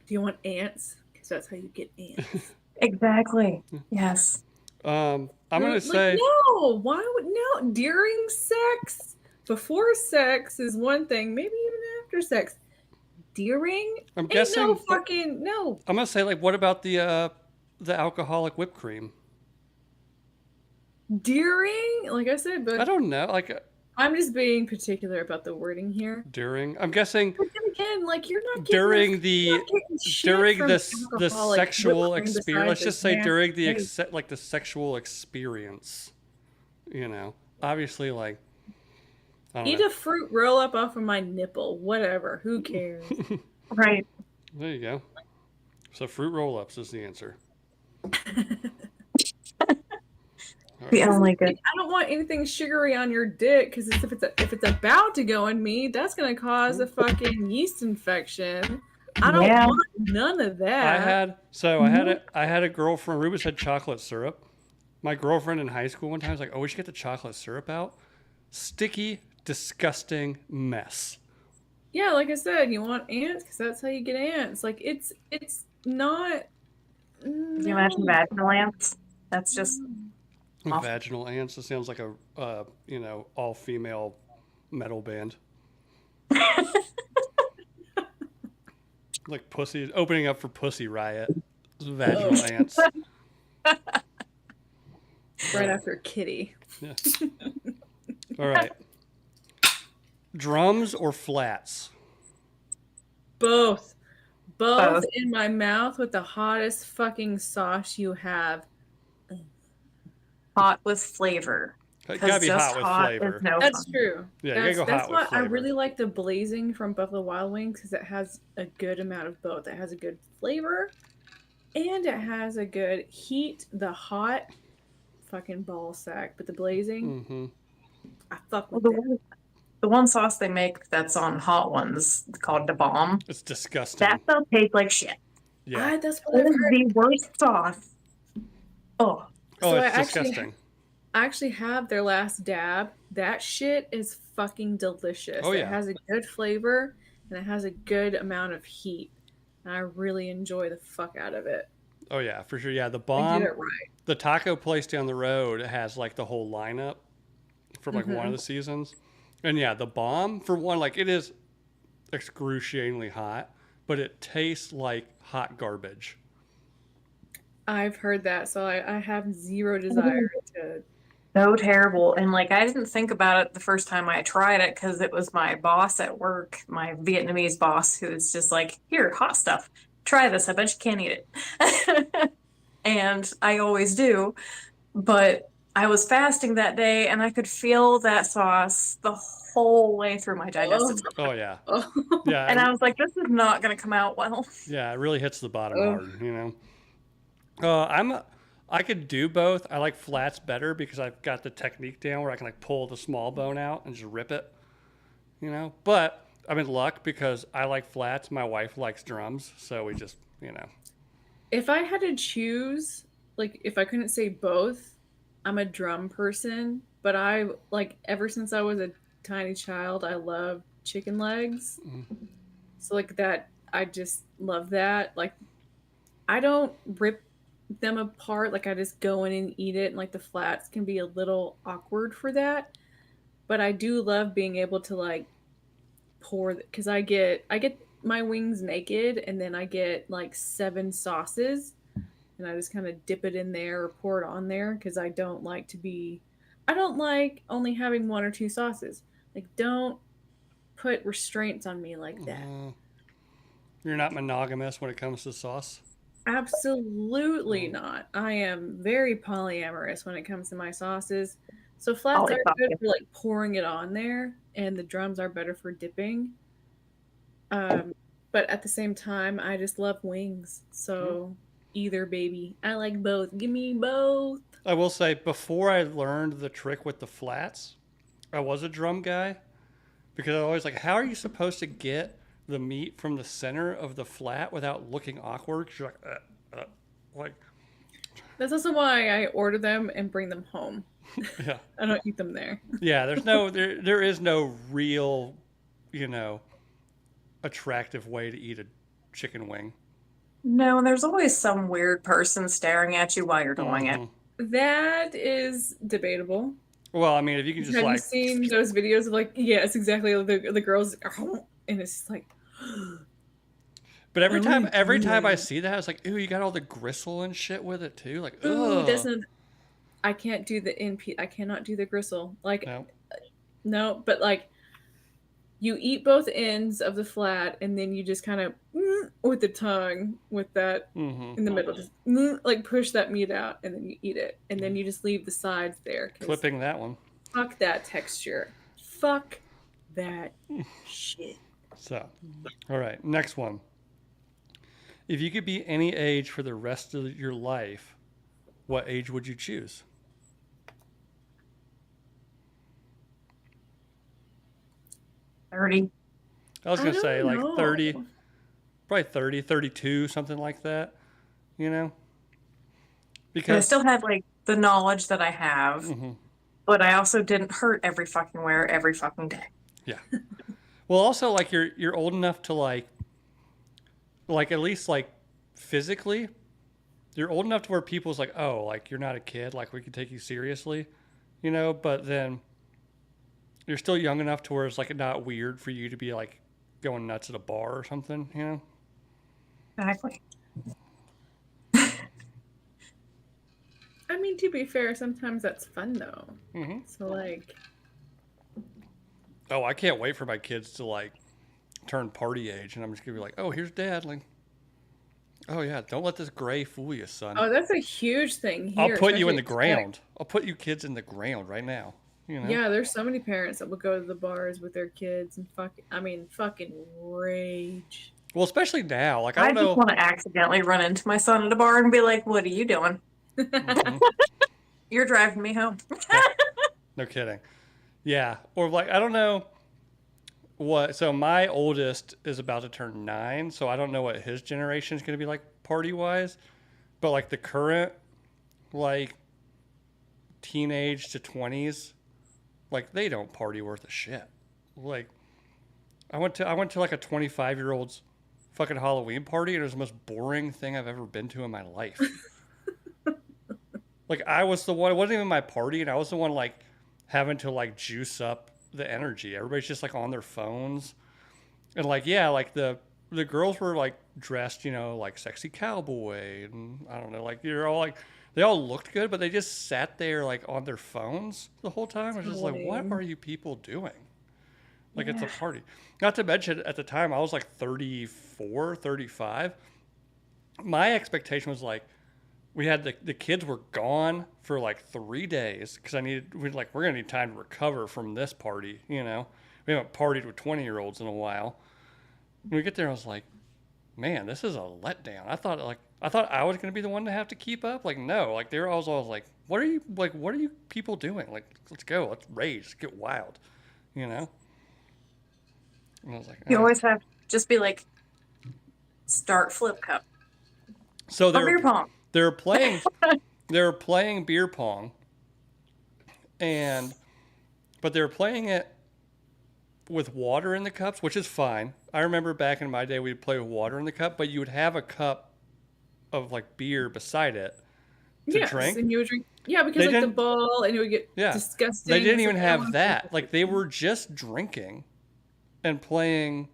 [SPEAKER 2] Do you want ants? Because that's how you get ants.
[SPEAKER 3] Exactly. Yes.
[SPEAKER 1] I'm gonna
[SPEAKER 2] Like,
[SPEAKER 1] say
[SPEAKER 2] no. Why would no during sex? Before sex is one thing. Maybe even after sex. During?
[SPEAKER 1] I'm
[SPEAKER 2] Ain't
[SPEAKER 1] guessing.
[SPEAKER 2] no fucking no.
[SPEAKER 1] I'm gonna say like, what about the alcoholic whipped cream?
[SPEAKER 2] During, like I said,
[SPEAKER 1] I
[SPEAKER 2] but
[SPEAKER 1] don't know. Like
[SPEAKER 2] I'm just being particular about the wording here.
[SPEAKER 1] during. I'm guessing
[SPEAKER 2] But then again, like you're not getting
[SPEAKER 1] during the
[SPEAKER 2] shit
[SPEAKER 1] during
[SPEAKER 2] from
[SPEAKER 1] the
[SPEAKER 2] alcoholic
[SPEAKER 1] sexual
[SPEAKER 2] whipped cream
[SPEAKER 1] experience. Let's
[SPEAKER 2] besides
[SPEAKER 1] just say
[SPEAKER 2] the
[SPEAKER 1] during the
[SPEAKER 2] nasty taste.
[SPEAKER 1] like the sexual experience. You know, obviously, like I don't
[SPEAKER 2] Eat
[SPEAKER 1] know.
[SPEAKER 2] a fruit roll up off of my nipple. Whatever. Who cares?
[SPEAKER 3] Right.
[SPEAKER 1] There you go. So fruit roll-ups is the answer.
[SPEAKER 3] The only good.
[SPEAKER 2] I don't want anything sugary on your dick because if it's about to go in me, that's gonna cause a fucking yeast infection. I don't
[SPEAKER 3] Yeah.
[SPEAKER 2] want none of that.
[SPEAKER 1] I had a girlfriend. Rubus had chocolate syrup. My girlfriend in high school one time was like, "Oh, we should get the chocolate syrup out." Sticky, disgusting mess.
[SPEAKER 2] Yeah, like I said, you want ants because that's how you get ants. Like it's not.
[SPEAKER 3] Can you imagine vaginal ants? That's just awful.
[SPEAKER 1] Vaginal ants. It sounds like a all female metal band. Like Pussy opening up for Pussy Riot. Vaginal ants.
[SPEAKER 2] Right after Kitty.
[SPEAKER 1] Yeah. All right. Drums or flats?
[SPEAKER 2] Both.
[SPEAKER 3] Both.
[SPEAKER 2] In my mouth with the hottest fucking sauce you have.
[SPEAKER 3] Hot with flavor.
[SPEAKER 1] It gotta be
[SPEAKER 3] just
[SPEAKER 1] hot with flavor.
[SPEAKER 3] is no
[SPEAKER 2] That's
[SPEAKER 3] fun.
[SPEAKER 2] true.
[SPEAKER 1] Yeah, you gotta go
[SPEAKER 2] That's
[SPEAKER 1] hot
[SPEAKER 2] why
[SPEAKER 1] with
[SPEAKER 2] I
[SPEAKER 1] flavor.
[SPEAKER 2] really like the blazing from Buffalo Wild Wings because it has a good amount of both. It has a good flavor and it has a good heat. The hot fucking ball sack, but the blazing,
[SPEAKER 1] Mm-hmm.
[SPEAKER 2] I fuck
[SPEAKER 3] Well,
[SPEAKER 2] with that.
[SPEAKER 3] the one sauce they make that's on hot ones called the bomb.
[SPEAKER 1] It's disgusting.
[SPEAKER 3] That stuff tastes like shit.
[SPEAKER 1] Yeah.
[SPEAKER 2] That's what
[SPEAKER 3] It
[SPEAKER 2] I've
[SPEAKER 3] is
[SPEAKER 2] heard.
[SPEAKER 3] the worst sauce. Oh,
[SPEAKER 1] Oh,
[SPEAKER 2] So
[SPEAKER 1] it's
[SPEAKER 2] I actually-
[SPEAKER 1] disgusting.
[SPEAKER 2] I actually have their last dab. That shit is fucking delicious.
[SPEAKER 1] Oh
[SPEAKER 2] It
[SPEAKER 1] yeah.
[SPEAKER 2] has a good flavor and it has a good amount of heat. And I really enjoy the fuck out of it.
[SPEAKER 1] Oh yeah, for sure. Yeah, the
[SPEAKER 2] They did
[SPEAKER 1] bomb,
[SPEAKER 2] it right.
[SPEAKER 1] the taco place down the road has like the whole lineup from like one of
[SPEAKER 2] Hmm.
[SPEAKER 1] the seasons. And yeah, the bomb for one, like it is excruciatingly hot, but it tastes like hot garbage.
[SPEAKER 2] I've heard that, so I have zero desire to.
[SPEAKER 3] So terrible. And like, I didn't think about it the first time I tried it because it was my boss at work, my Vietnamese boss, who was just like, here, hot stuff. Try this. I bet you can't eat it. And I always do. But I was fasting that day and I could feel that sauce the whole way through my digestive
[SPEAKER 2] Oh,
[SPEAKER 3] system.
[SPEAKER 1] Oh yeah.
[SPEAKER 2] oh,
[SPEAKER 1] Yeah,
[SPEAKER 3] And I was like, this is not going to come out well.
[SPEAKER 1] yeah, it really hits the bottom
[SPEAKER 2] oh.
[SPEAKER 1] hard, you know. I could do both. I like flats better because I've got the technique down where I can like pull the small bone out and just rip it, you know. But I'm in luck because I like flats. My wife likes drums, so we just, you know.
[SPEAKER 2] If I had to choose, like, if I couldn't say both, I'm a drum person. But I, like, ever since I was a tiny child, I love chicken legs.
[SPEAKER 1] Mm.
[SPEAKER 2] So, like, that, I just love that. Like, I don't rip them apart. Like, I just go in and eat it. And, like, the flats can be a little awkward for that. But I do love being able to, like, pour, because I get my wings naked and then I get like 7 sauces and I just kind of dip it in there or pour it on there because I don't like only having 1 or 2 sauces. Like, don't put restraints on me like that.
[SPEAKER 1] Uh, you're not monogamous when it comes to sauce.
[SPEAKER 2] Absolutely
[SPEAKER 1] Mm.
[SPEAKER 2] not. I am very polyamorous when it comes to my sauces. So flats
[SPEAKER 3] Always
[SPEAKER 2] are
[SPEAKER 3] thought
[SPEAKER 2] good
[SPEAKER 3] you.
[SPEAKER 2] for like pouring it on there, and the drums are better for dipping. Um, but at the same time, I just love wings.
[SPEAKER 1] Mm.
[SPEAKER 2] So either, baby. I like both. Give me both.
[SPEAKER 1] I will say, before I learned the trick with the flats, I was a drum guy because I was always like, how are you supposed to get the meat from the center of the flat without looking awkward? 'Cause you're like,
[SPEAKER 2] That's also why I order them and bring them home.
[SPEAKER 1] yeah,
[SPEAKER 2] I don't eat them there.
[SPEAKER 1] yeah. There is no real, you know, attractive way to eat a chicken wing.
[SPEAKER 3] No, there's always some weird person staring at you while you're doing it.
[SPEAKER 1] Hmm.
[SPEAKER 2] That is debatable.
[SPEAKER 1] Well, I mean, if you can just
[SPEAKER 2] Have you
[SPEAKER 1] like,
[SPEAKER 2] seen those videos of like, yeah, it's exactly the girls, and it's just like,
[SPEAKER 1] but
[SPEAKER 2] what are you
[SPEAKER 1] every time I
[SPEAKER 2] doing?
[SPEAKER 1] see that, it's like, ooh, you got all the gristle and shit with it too. Like,
[SPEAKER 2] Ooh, that's
[SPEAKER 1] ugh,
[SPEAKER 2] not. I can't do the I cannot do the gristle. Like,
[SPEAKER 1] no.
[SPEAKER 2] no, but like you eat both ends of the flat and then you just kind of with the tongue with that
[SPEAKER 1] Hmm.
[SPEAKER 2] in the middle just like push that meat out and then you eat it and then you just leave the sides there because
[SPEAKER 1] Clipping that one.
[SPEAKER 2] fuck that texture, fuck that shit.
[SPEAKER 1] So, all right, next one. If you could be any age for the rest of your life, what age would you choose?
[SPEAKER 3] 30.
[SPEAKER 1] I was
[SPEAKER 2] I
[SPEAKER 1] going to say
[SPEAKER 2] don't
[SPEAKER 1] like
[SPEAKER 2] know.
[SPEAKER 1] 30, probably 30, 32, something like that, you know?
[SPEAKER 3] But I
[SPEAKER 1] Because,
[SPEAKER 3] still have like the knowledge that I have,
[SPEAKER 1] hmm,
[SPEAKER 3] but I also didn't hurt every fucking where every fucking day.
[SPEAKER 1] yeah. Well, also like you're old enough to like at least like physically, you're old enough to where people's like, "Oh, like you're not a kid, like we can take you seriously." You know, but then you're still young enough to where it's like not weird for you to be like going nuts at a bar or something, you know?
[SPEAKER 3] Exactly.
[SPEAKER 2] I mean, to be fair, sometimes that's fun though.
[SPEAKER 1] Hmm.
[SPEAKER 2] So like,
[SPEAKER 1] Oh, I can't wait for my kids to like turn party age, and I'm just gonna be like, "Oh, here's dad." Like, "Oh yeah, don't let this gray fool you, son.
[SPEAKER 2] oh, that's a huge thing
[SPEAKER 1] I'll
[SPEAKER 2] here,
[SPEAKER 1] put you
[SPEAKER 2] especially
[SPEAKER 1] in the
[SPEAKER 2] at Tech.
[SPEAKER 1] ground. I'll put you kids in the ground right now." You know?
[SPEAKER 2] Yeah, there's so many parents that will go to the bars with their kids and fucking rage.
[SPEAKER 1] Well, especially now. Like, I
[SPEAKER 3] I
[SPEAKER 1] don't
[SPEAKER 3] just
[SPEAKER 1] know.
[SPEAKER 3] want to accidentally run into my son at a bar and be like, what are you doing?
[SPEAKER 1] Hmm.
[SPEAKER 3] You're driving me home.
[SPEAKER 1] Yeah, no kidding. Yeah, or like I don't know what. So my oldest is about to turn 9, so I don't know what his generation is going to be like party wise. But like the current like teenage to 20s, like they don't party worth a shit. Like I went to like a 25-year-old's fucking Halloween party, and it was the most boring thing I've ever been to in my life. Like I was the one. It wasn't even my party, and I was the one like having to like juice up the energy. Everybody's just like on their phones, and like yeah, like the girls were like dressed, you know, like sexy cowboy, and I don't know, like you're all like they all looked good, but they just sat there like on their phones the whole time. I was just like, what are you people doing? Like it's a party. Not to mention at the time I was like 34, 35. My expectation was like we had the kids were gone for like 3 days because we're gonna need time to recover from this party. You know, we haven't partied with 20-year-olds in a while. When we get there, I was like, man, this is a letdown. I thought I was gonna be the one to have to keep up. Like no, like they were always like, what are you people doing? Like let's go, let's rage, let's get wild, you know. And I was like,
[SPEAKER 3] You always have to just be like, start flip cup.
[SPEAKER 1] So
[SPEAKER 3] Or beer pong.
[SPEAKER 1] they're playing beer pong, but they're playing it with water in the cups, which is fine. I remember back in my day we'd play with water in the cup, but you would have a cup of like beer beside it to drink.
[SPEAKER 2] And you would drink. Yeah, because like the ball, and it would get disgusting.
[SPEAKER 1] They didn't even have that. Like they were just drinking and playing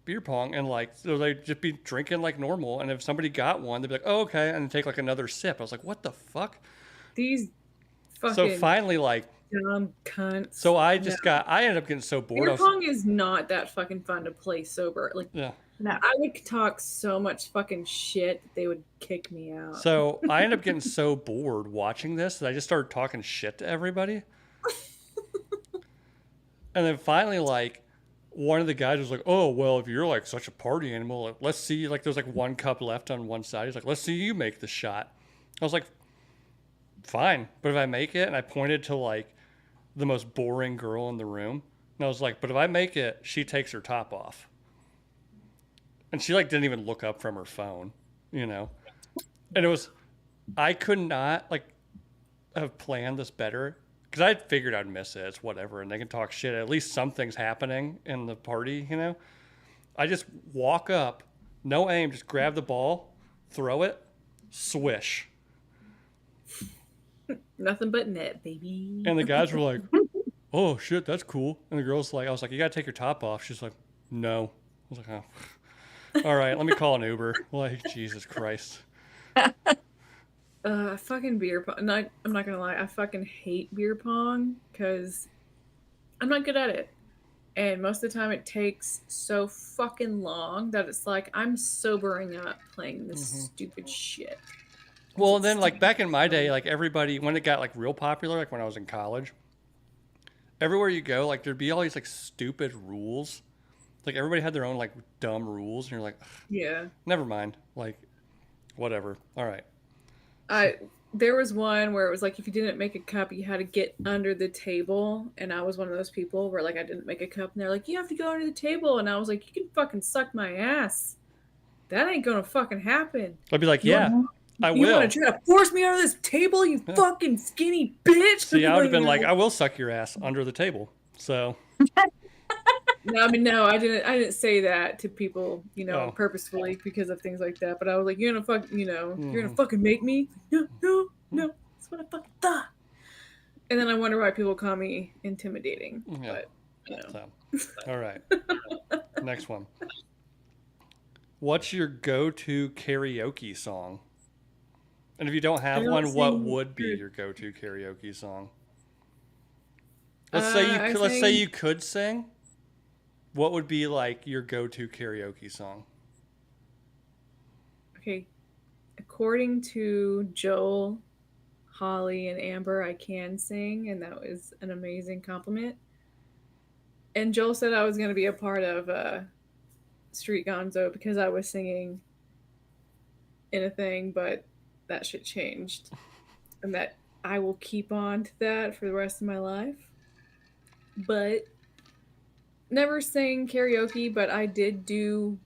[SPEAKER 1] beer pong, and like so they'd just be drinking like normal, and if somebody got one they'd be like, oh okay, and take like another sip. I was like, what the fuck,
[SPEAKER 2] these fucking
[SPEAKER 1] so finally like
[SPEAKER 2] dumb cunts.
[SPEAKER 1] So I ended up getting so bored.
[SPEAKER 2] Beer pong is not that fucking fun to play sober. Like
[SPEAKER 1] yeah,
[SPEAKER 3] no.
[SPEAKER 2] I would talk so much fucking shit that they would kick me out.
[SPEAKER 1] So I ended up getting so bored watching this that I just started talking shit to everybody. And then finally like one of the guys was like, oh, well, if you're like such a party animal, let's see, like there's like one cup left on one side. He's like, let's see you make the shot. I was like, fine. But if I make it, and I pointed to like the most boring girl in the room, and I was like, but if I make it, she takes her top off. And she like didn't even look up from her phone, you know? And I could not like have planned this better. Because I figured I'd miss it. It's whatever. And they can talk shit. At least something's happening in the party, you know? I just walk up, no aim, just grab the ball, throw it, swish.
[SPEAKER 2] Nothing but net, baby.
[SPEAKER 1] And the guys were like, oh, shit, that's cool. And the girl's like, I was like, you got to take your top off. She's like, no. I was like, oh. All right, let me call an Uber. Like, Jesus Christ.
[SPEAKER 2] Fucking beer pong. I'm not gonna lie. I fucking hate beer pong because I'm not good at it, and most of the time it takes so fucking long that it's like I'm sobering up playing this stupid shit.
[SPEAKER 1] Well, then like back in my day, like everybody when it got like real popular, like when I was in college, everywhere you go, like there'd be all these like stupid rules. Like everybody had their own like dumb rules, and you're like,
[SPEAKER 2] yeah,
[SPEAKER 1] never mind. Like, whatever. All right.
[SPEAKER 2] There was one where it was like if you didn't make a cup, you had to get under the table, and I was one of those people where like I didn't make a cup, and they're like, you have to go under the table, and I was like, you can fucking suck my ass. That ain't gonna fucking happen.
[SPEAKER 1] I'd be like, yeah, I will.
[SPEAKER 2] You want to try to force me under this table, you fucking skinny bitch?
[SPEAKER 1] See, I would have been like, I will suck your ass under the table. So.
[SPEAKER 2] No, I mean, no, I didn't say that to people, you know, purposefully because of things like that. But I was like, you're gonna fucking make me? No, that's what I fucking thought. And then I wonder why people call me intimidating. Yeah. But, you know.
[SPEAKER 1] All right. Next one. What's your go-to karaoke song? And if you don't have one, what would be your go-to karaoke song? Let's say you could sing. What would be like your go-to karaoke song?
[SPEAKER 2] Okay. According to Joel, Holly, and Amber, I can sing, and that was an amazing compliment. And Joel said I was going to be a part of Street Gonzo because I was singing in a thing, but that shit changed. And that I will keep on to that for the rest of my life. But never sang karaoke, but I did do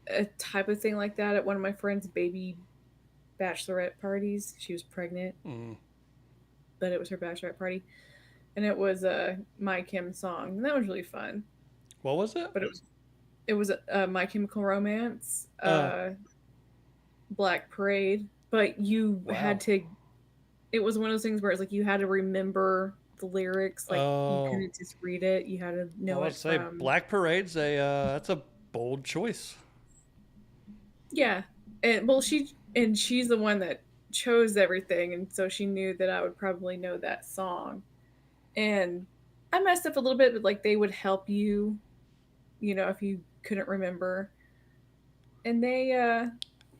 [SPEAKER 2] a type of thing like that at one of my friend's baby bachelorette parties. She was pregnant,
[SPEAKER 1] Mm.
[SPEAKER 2] but it was her bachelorette party, and it was a My Kim song, and that was really fun.
[SPEAKER 1] What was it?
[SPEAKER 2] But it was a My Chemical Romance, Black Parade. But you
[SPEAKER 1] Wow.
[SPEAKER 2] had to. It was one of those things where it's like you had to remember the lyrics. Like you couldn't just read it. You had to know
[SPEAKER 1] I
[SPEAKER 2] it
[SPEAKER 1] would say
[SPEAKER 2] from.
[SPEAKER 1] Black Parade's that's a bold choice.
[SPEAKER 2] Yeah, and well, she's the one that chose everything, and so she knew that I would probably know that song. And I messed up a little bit, but like they would help you, if you couldn't remember. And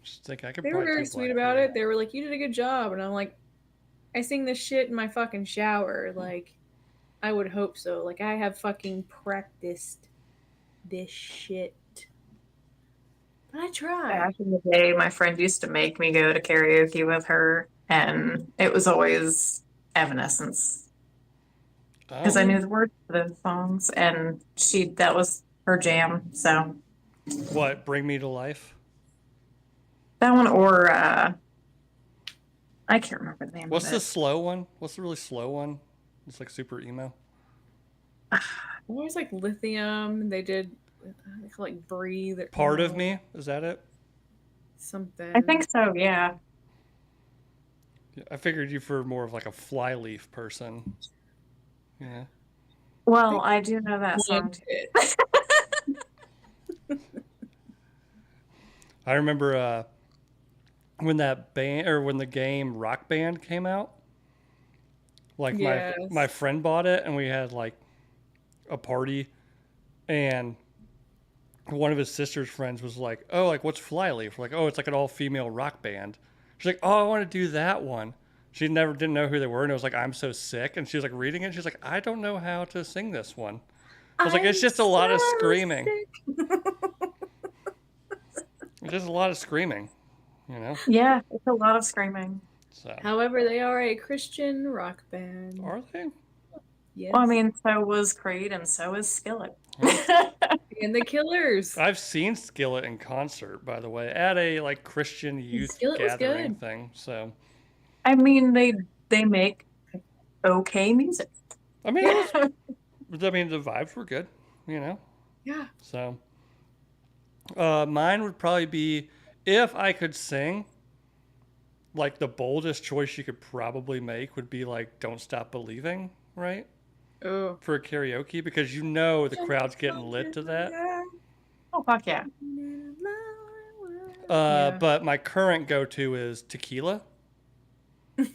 [SPEAKER 1] Just think I could
[SPEAKER 2] they were
[SPEAKER 1] probably
[SPEAKER 2] very
[SPEAKER 1] do
[SPEAKER 2] sweet
[SPEAKER 1] Black
[SPEAKER 2] about
[SPEAKER 1] Parade.
[SPEAKER 2] it. They were like, "You did a good job," and I'm like, "I sing this shit in my fucking shower." Like, I would hope so. Like, I have fucking practiced this shit. But I try.
[SPEAKER 3] Back in the day, my friend used to make me go to karaoke with her, and it was always Evanescence because I
[SPEAKER 1] Oh,
[SPEAKER 3] knew the words to those songs, and that was her jam. So
[SPEAKER 1] what? Bring Me to Life?
[SPEAKER 3] that one, or I can't remember the name
[SPEAKER 1] What's
[SPEAKER 3] of
[SPEAKER 1] the
[SPEAKER 3] it.
[SPEAKER 1] slow one? What's the really slow one? It's like super emo.
[SPEAKER 2] Always like Lithium. They did like Breathe.
[SPEAKER 1] Part of Me? Is that it?
[SPEAKER 2] Something.
[SPEAKER 3] I think so. Yeah.
[SPEAKER 1] I figured you for more of like a Flyleaf person. Yeah.
[SPEAKER 3] Well, I do know that song too.
[SPEAKER 1] I remember when that band or when the game Rock Band came out. Like
[SPEAKER 2] Yes.
[SPEAKER 1] my friend bought it and we had like a party, and one of his sister's friends was like, "Oh, like what's Flyleaf?" We're like, "Oh, it's like an all-female rock band." She's like, "Oh, I want to do that one." She never didn't know who they were, and it was like, "I'm so sick." And she was like reading it. She's like, "I don't know how to sing this one." I was like, "It's just a lot of screaming." It's just a lot of screaming, you know.
[SPEAKER 3] Yeah, it's a lot of screaming.
[SPEAKER 1] So
[SPEAKER 2] However, they are a Christian rock band.
[SPEAKER 1] are they?
[SPEAKER 2] Yes.
[SPEAKER 3] Well, I mean, so was Creed, and so is Skillet.
[SPEAKER 2] And the Killers.
[SPEAKER 1] I've seen Skillet in concert, by the way, at a like Christian youth
[SPEAKER 2] Skillet was
[SPEAKER 1] gathering
[SPEAKER 2] good.
[SPEAKER 1] thing. So
[SPEAKER 3] I mean, they make okay music.
[SPEAKER 1] I mean, the vibes were good, you know.
[SPEAKER 2] Yeah.
[SPEAKER 1] So mine would probably be, if I could sing, like the boldest choice you could probably make would be like "Don't Stop Believing," right?
[SPEAKER 2] Oh.
[SPEAKER 1] For karaoke, because you know the crowd's getting lit to that.
[SPEAKER 3] Oh, fuck yeah.
[SPEAKER 2] Yeah.
[SPEAKER 1] But my current go-to is Tequila, and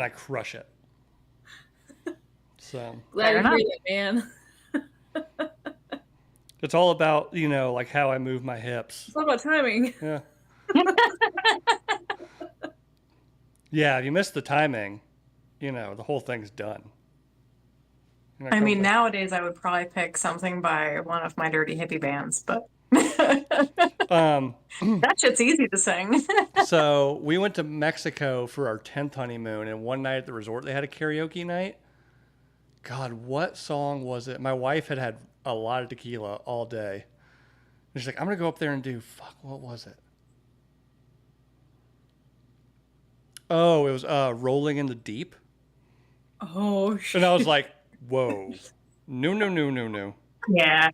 [SPEAKER 1] I crush it. So
[SPEAKER 2] Glad
[SPEAKER 3] Fair
[SPEAKER 2] to
[SPEAKER 3] enough.
[SPEAKER 2] hear that, man.
[SPEAKER 1] it's all about, like how I move my hips.
[SPEAKER 2] It's all about timing.
[SPEAKER 1] Yeah. Yeah, if you miss the timing, the whole thing's done.
[SPEAKER 3] I mean, nowadays I would probably pick something by one of my dirty hippie bands, but that shit's easy to sing.
[SPEAKER 1] So we went to Mexico for our 10th honeymoon, and one night at the resort they had a karaoke night. God, what song was it? My wife had a lot of tequila all day. And she's like, I'm going to go up there and do, what was it? Oh, it was Rolling in the Deep.
[SPEAKER 2] Oh, shit.
[SPEAKER 1] And I was like, whoa. No.
[SPEAKER 3] Yeah.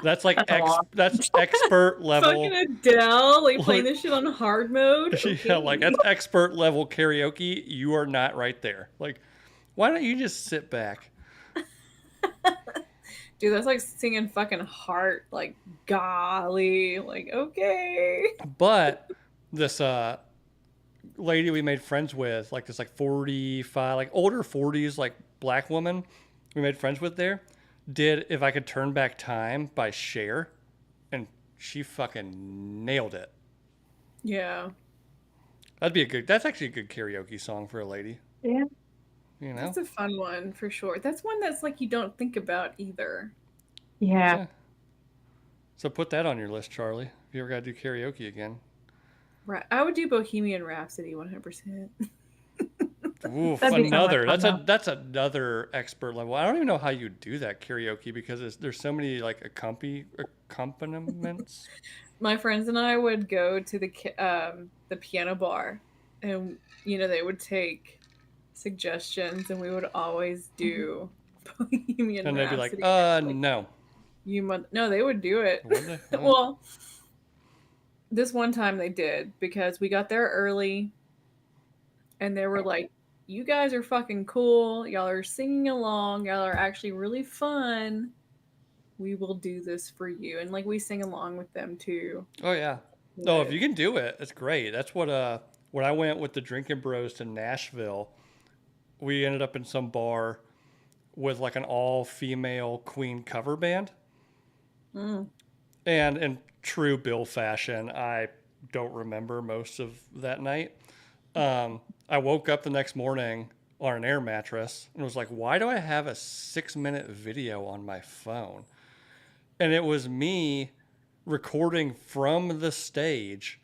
[SPEAKER 1] That's like
[SPEAKER 3] That's a lot.
[SPEAKER 1] that's expert level.
[SPEAKER 2] Fucking Adele, like playing this shit on hard mode. Okay.
[SPEAKER 1] Yeah, like that's expert level karaoke. You are not right there. Like, why don't you just sit back?
[SPEAKER 2] Dude, that's like singing fucking Heart, like golly, like okay.
[SPEAKER 1] But this lady we made friends with, like this like 45, like older 40s, like black woman we made friends with there, did If I Could Turn Back Time by Cher, and she fucking nailed it.
[SPEAKER 2] Yeah.
[SPEAKER 1] That's actually a good karaoke song for a lady.
[SPEAKER 3] Yeah.
[SPEAKER 2] That's a fun one for sure. That's one that's like you don't think about either.
[SPEAKER 3] Yeah.
[SPEAKER 1] So put that on your list, Charlie, if you ever got to do karaoke again.
[SPEAKER 2] Right. I would do Bohemian Rhapsody 100%.
[SPEAKER 1] Oof,
[SPEAKER 3] That'd be so much
[SPEAKER 1] another.
[SPEAKER 3] fun,
[SPEAKER 1] That's another expert level. I don't even know how you do that karaoke because there's so many like accompaniments.
[SPEAKER 2] My friends and I would go to the piano bar, and they would take suggestions, and we would always do Bohemian
[SPEAKER 1] And they'd be like,
[SPEAKER 2] Rhapsody. Like,
[SPEAKER 1] no.
[SPEAKER 2] no, they would do it.
[SPEAKER 1] Would they? Oh.
[SPEAKER 2] Well, this one time they did because we got there early, and they were like, "You guys are fucking cool. Y'all are singing along. Y'all are actually really fun. We will do this for you." And like we sing along with them too.
[SPEAKER 1] Oh yeah. No, if you can do it, it's great. That's what when I went with the Drinking Bros to Nashville, we ended up in some bar with like an all-female Queen cover band.
[SPEAKER 2] Mm.
[SPEAKER 1] And in true Bill fashion, I don't remember most of that night. I woke up the next morning on an air mattress and was like, why do I have a 6-minute video on my phone? And it was me recording from the stage,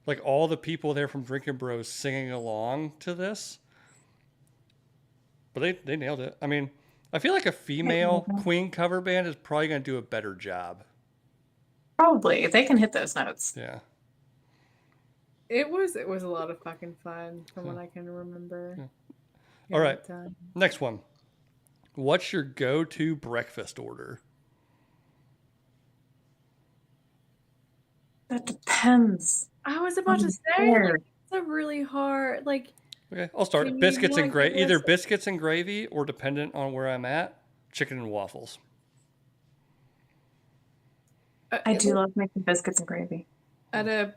[SPEAKER 1] like all the people there from Drinking Bros singing along to this. But they nailed it. I mean, I feel like a female Queen cover band is probably going to do a better job.
[SPEAKER 3] Probably. They can hit those notes.
[SPEAKER 1] Yeah.
[SPEAKER 2] It was a lot of fucking fun from what I can remember.
[SPEAKER 1] Yeah. All right. Next one. What's your go-to breakfast order?
[SPEAKER 3] That depends.
[SPEAKER 2] I was about to say, like, it's a really hard, like.
[SPEAKER 1] Okay, I'll start. Biscuits and gravy. Either biscuits and gravy, or dependent on where I'm at, chicken and waffles.
[SPEAKER 3] I do love making biscuits and gravy.
[SPEAKER 2] At a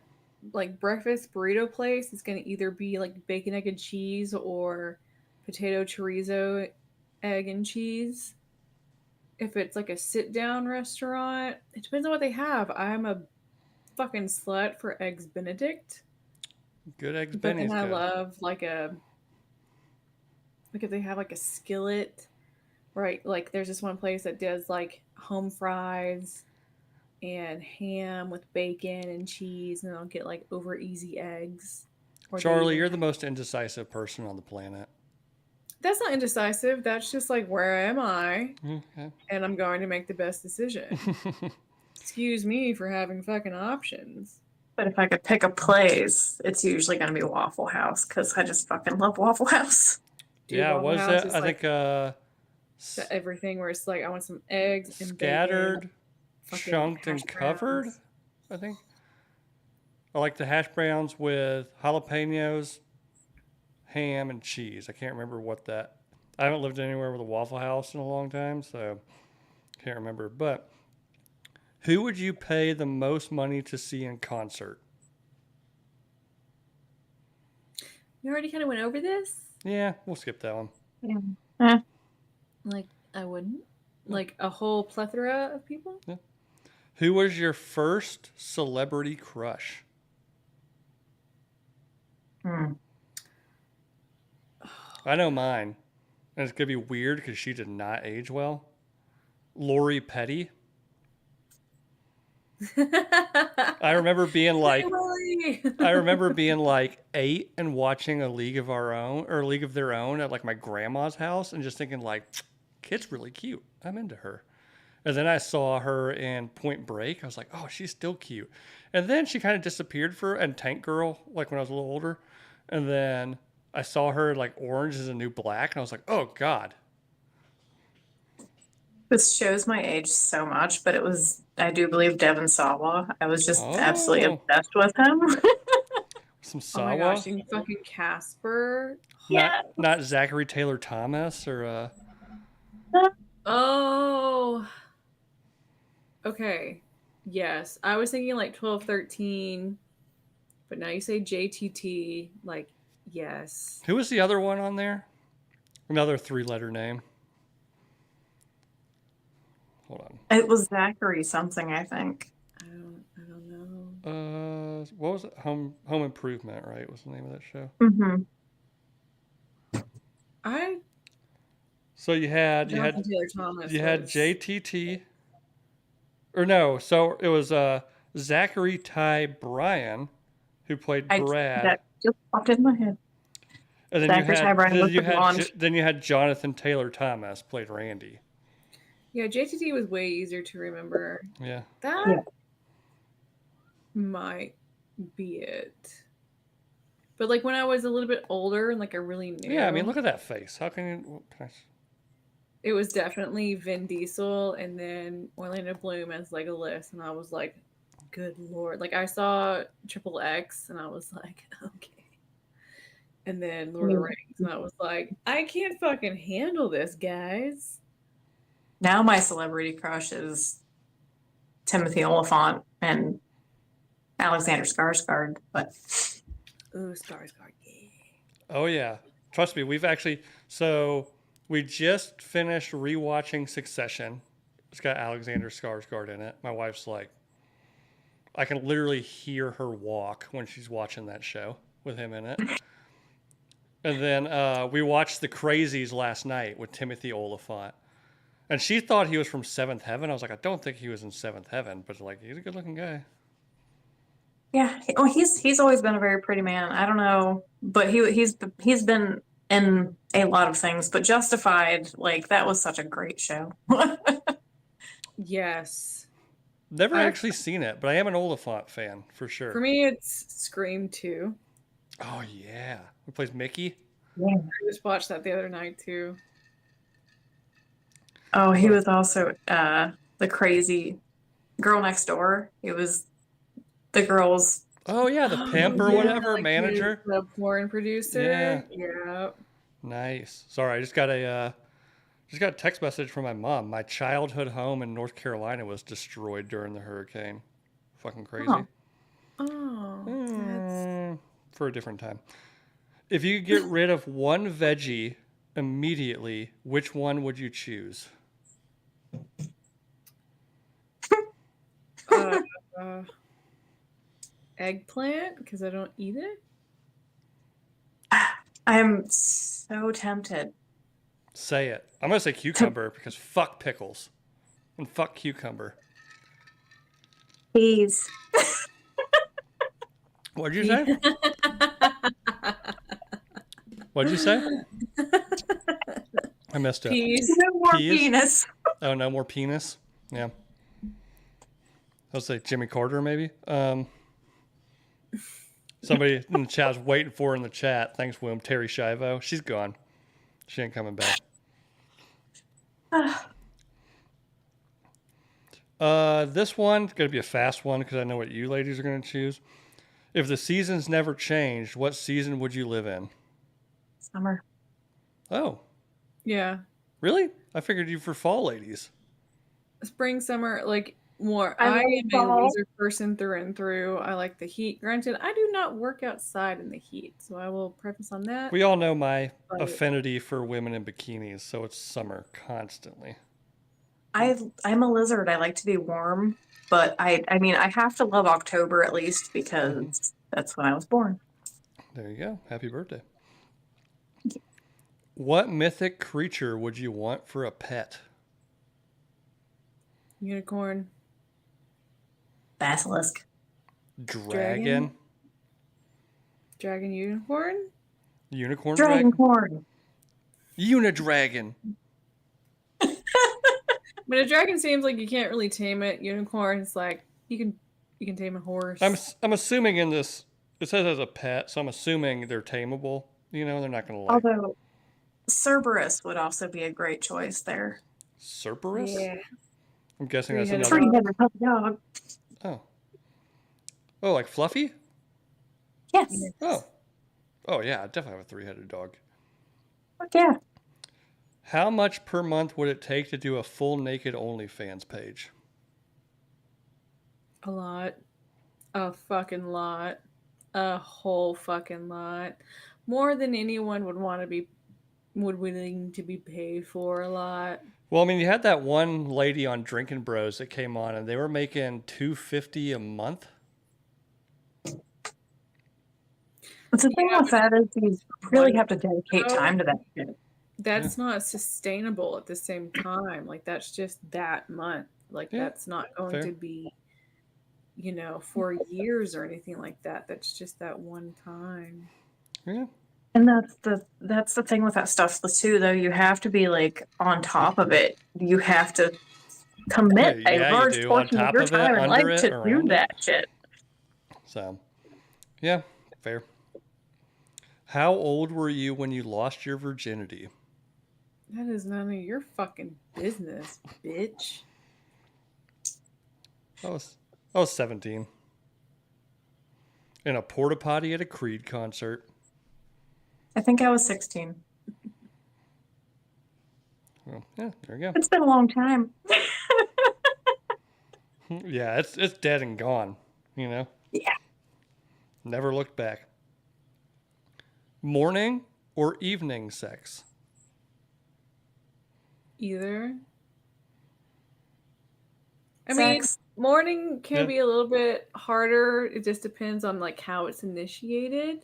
[SPEAKER 2] like breakfast burrito place, it's gonna either be like bacon, egg, and cheese, or potato chorizo, egg and cheese. If it's like a sit-down restaurant, it depends on what they have. I'm a fucking slut for eggs Benedict.
[SPEAKER 1] Good eggs
[SPEAKER 2] But
[SPEAKER 1] Benny's
[SPEAKER 2] then I
[SPEAKER 1] good.
[SPEAKER 2] love like if they have like a skillet, right? Like there's this one place that does like home fries and ham with bacon and cheese, and I'll get like over easy eggs.
[SPEAKER 1] Charlie, you're the most indecisive person on the planet.
[SPEAKER 2] That's not indecisive. That's just like, where am I?
[SPEAKER 1] Okay.
[SPEAKER 2] And I'm going to make the best decision. Excuse me for having fucking options.
[SPEAKER 3] But if I could pick a place, it's usually going to be Waffle House because I just fucking love Waffle House.
[SPEAKER 2] Dude,
[SPEAKER 1] yeah,
[SPEAKER 2] Waffle
[SPEAKER 1] was
[SPEAKER 2] House
[SPEAKER 1] that?
[SPEAKER 2] is
[SPEAKER 1] I
[SPEAKER 2] like
[SPEAKER 1] think
[SPEAKER 2] everything where it's like, I want some eggs and
[SPEAKER 1] scattered,
[SPEAKER 2] bacon,
[SPEAKER 1] chunked, and covered. I think. I like the hash browns with jalapenos, ham, and cheese. I can't remember what that. I haven't lived anywhere with a Waffle House in a long time, so can't remember. But who would you pay the most money to see in concert?
[SPEAKER 2] You already kind of went over this?
[SPEAKER 1] Yeah, we'll skip that one.
[SPEAKER 3] Yeah.
[SPEAKER 2] Like, I wouldn't. Like a whole plethora of people?
[SPEAKER 1] Yeah. Who was your first celebrity crush? I know mine. And it's going to be weird because she did not age well. Lori Petty. I remember being like, I remember being like 8 and watching a League of Our Own or League of Their Own at like my grandma's house and just thinking like, kid's really cute. I'm into her. And then I saw her in Point Break. I was like, oh, she's still cute. And then she kind of disappeared and Tank Girl, like when I was a little older. And then I saw her like Orange is the New Black. And I was like, oh, God.
[SPEAKER 3] This shows my age so much, but it was, I do believe, Devon Sawa. I was just absolutely obsessed with him.
[SPEAKER 1] Some Sawa?
[SPEAKER 2] Oh my gosh, you fucking Casper.
[SPEAKER 3] Yeah.
[SPEAKER 1] Not Zachary Taylor Thomas or...
[SPEAKER 2] Oh. Okay. Yes. I was thinking like 12, 13. But now you say JTT. Like, yes.
[SPEAKER 1] Who was the other one on there? Another 3-letter name. Hold on.
[SPEAKER 3] It was Zachary something, I think.
[SPEAKER 2] I don't know.
[SPEAKER 1] What was it? Home Improvement, right? Was the name of that show?
[SPEAKER 3] Mm-hmm.
[SPEAKER 1] So you had
[SPEAKER 2] Taylor Thomas
[SPEAKER 1] you had JTT, or no? So it was Zachary Ty Bryan, who played Brad.
[SPEAKER 3] That just popped in my head.
[SPEAKER 1] And then you had Jonathan Taylor Thomas played Randy.
[SPEAKER 2] Yeah, JTT was way easier to remember.
[SPEAKER 1] Yeah.
[SPEAKER 2] That
[SPEAKER 3] Yeah.
[SPEAKER 2] might be it. But like when I was a little bit older and like I really knew.
[SPEAKER 1] Yeah, I mean, look at that face. How can you...
[SPEAKER 2] It was definitely Vin Diesel and then Orlando Bloom as Legolas, and I was like, good lord. Like I saw Triple X and I was like, okay. And then Lord of the Rings, and I was like, I can't fucking handle this, guys.
[SPEAKER 3] Now my celebrity crush is Timothy Oliphant and Alexander Skarsgård, but
[SPEAKER 2] Ooh, Skarsgård, yeah.
[SPEAKER 1] Oh, yeah. Trust me, we've actually... So, we just finished rewatching Succession. It's got Alexander Skarsgård in it. My wife's like... I can literally hear her walk when she's watching that show with him in it. And then we watched The Crazies last night with Timothy Oliphant. And she thought he was from Seventh Heaven. I was like, I don't think he was in Seventh Heaven, but like, he's a good looking guy.
[SPEAKER 3] yeah, oh, he's always been a very pretty man. I don't know, but he's been in a lot of things, but Justified, like that was such a great show.
[SPEAKER 2] Yes.
[SPEAKER 1] Never
[SPEAKER 2] I-
[SPEAKER 1] actually seen it, but I am an Oliphant fan for sure.
[SPEAKER 2] For me, it's Scream 2.
[SPEAKER 1] Oh, yeah. Who plays Mickey?
[SPEAKER 3] Yeah.
[SPEAKER 2] I just watched that the other night too.
[SPEAKER 3] Oh, he was also the crazy girl next door. He was the girl's.
[SPEAKER 1] Oh, yeah, the pimp or
[SPEAKER 2] Yeah,
[SPEAKER 1] whatever,
[SPEAKER 2] like
[SPEAKER 1] manager.
[SPEAKER 2] the porn producer. Yeah.
[SPEAKER 1] Nice. Sorry, I just got a text message from my mom. My childhood home in North Carolina was destroyed during the hurricane. Fucking crazy.
[SPEAKER 3] Oh.
[SPEAKER 2] Oh, that's
[SPEAKER 1] For a different time. If you could get rid of one veggie immediately, which one would you choose?
[SPEAKER 2] uh, eggplant because I don't eat it.
[SPEAKER 3] I'm so tempted.
[SPEAKER 1] Say it. I'm going to say cucumber because fuck pickles and fuck cucumber.
[SPEAKER 3] Please.
[SPEAKER 1] What'd you say? What'd you say? I missed it.
[SPEAKER 2] Peas.
[SPEAKER 3] No more
[SPEAKER 1] Peas?
[SPEAKER 3] penis.
[SPEAKER 1] Oh, no more penis? Yeah. I'll say Jimmy Carter, maybe. Somebody in the chat's waiting for her in the chat. Thanks, William. Terry Shivo. She's gone. She ain't coming back. This one's going to be a fast one because I know what you ladies are going to choose. If the seasons never changed, what season would you live in?
[SPEAKER 3] Summer.
[SPEAKER 1] Oh,
[SPEAKER 2] Yeah.
[SPEAKER 1] really? I figured you for fall ladies.
[SPEAKER 2] Spring, summer, like more.
[SPEAKER 3] I
[SPEAKER 2] I
[SPEAKER 3] love
[SPEAKER 2] am a
[SPEAKER 3] fall.
[SPEAKER 2] laser person through and through. I like the heat. Granted, I do not work outside in the heat, so I will preface on that.
[SPEAKER 1] We all know my
[SPEAKER 2] But-
[SPEAKER 1] affinity for women in bikinis, so it's summer constantly.
[SPEAKER 3] I'm a lizard. I like to be warm, but I mean I have to love October at least because that's when I was born.
[SPEAKER 1] There you go. Happy birthday. What mythic creature would you want for a pet?
[SPEAKER 2] Unicorn.
[SPEAKER 3] Basilisk.
[SPEAKER 1] Dragon?
[SPEAKER 2] Dragon unicorn?
[SPEAKER 1] Unicorn
[SPEAKER 3] Dragon
[SPEAKER 1] dragon?
[SPEAKER 3] corn.
[SPEAKER 1] Unidragon.
[SPEAKER 2] But a dragon seems like you can't really tame it. Unicorn, it's like you can tame a horse.
[SPEAKER 1] I'm assuming in this, it says as a pet, so I'm assuming they're tameable. You know, they're not going to like
[SPEAKER 3] Although Cerberus would also be a great choice there.
[SPEAKER 1] Cerberus?
[SPEAKER 2] Yeah.
[SPEAKER 1] I'm guessing that's
[SPEAKER 2] Three-headed
[SPEAKER 1] another.
[SPEAKER 3] Three-headed puppy dog.
[SPEAKER 1] Oh. Oh, like Fluffy?
[SPEAKER 3] Yes.
[SPEAKER 1] Oh. Oh, yeah, I definitely have a three-headed dog.
[SPEAKER 3] Yeah.
[SPEAKER 1] How much per month would it take to do a full naked OnlyFans page?
[SPEAKER 2] A lot. A fucking lot. A whole fucking lot. More than anyone would willing to be paid for a lot.
[SPEAKER 1] Well, I mean, you had that one lady on Drinking Bros that came on, and they were making $250 a month.
[SPEAKER 3] But the thing
[SPEAKER 2] Yeah,
[SPEAKER 3] with that is you really have to dedicate
[SPEAKER 2] No.
[SPEAKER 3] time to that shit.
[SPEAKER 2] That's not sustainable at the same time. Like that's just that month. Like
[SPEAKER 1] Yeah,
[SPEAKER 2] that's not going
[SPEAKER 1] fair.
[SPEAKER 2] to be, you know, for years or anything like that. That's just that one time.
[SPEAKER 1] Yeah.
[SPEAKER 3] And that's the thing with that stuff too, though. You have to be like on top of it. You have to commit a
[SPEAKER 1] Yeah, you
[SPEAKER 3] large
[SPEAKER 1] do. On
[SPEAKER 3] portion of
[SPEAKER 1] top
[SPEAKER 3] your
[SPEAKER 1] of it,
[SPEAKER 3] time and life
[SPEAKER 1] under it,
[SPEAKER 3] to do
[SPEAKER 1] around it.
[SPEAKER 3] that shit.
[SPEAKER 1] So, yeah, fair. How old were you when you lost your virginity?
[SPEAKER 2] That is none of your fucking business, bitch.
[SPEAKER 1] I was 17. In a porta potty at a Creed concert.
[SPEAKER 3] I think I was 16.
[SPEAKER 1] Well, yeah, there you go.
[SPEAKER 3] It's been a long time.
[SPEAKER 1] Yeah, it's dead and gone. You know,
[SPEAKER 3] Yeah.
[SPEAKER 1] never looked back. Morning or evening sex?
[SPEAKER 2] Either. I mean,
[SPEAKER 3] Sex.
[SPEAKER 2] morning can
[SPEAKER 1] Yeah.
[SPEAKER 2] be a little bit harder. It just depends on like how it's initiated.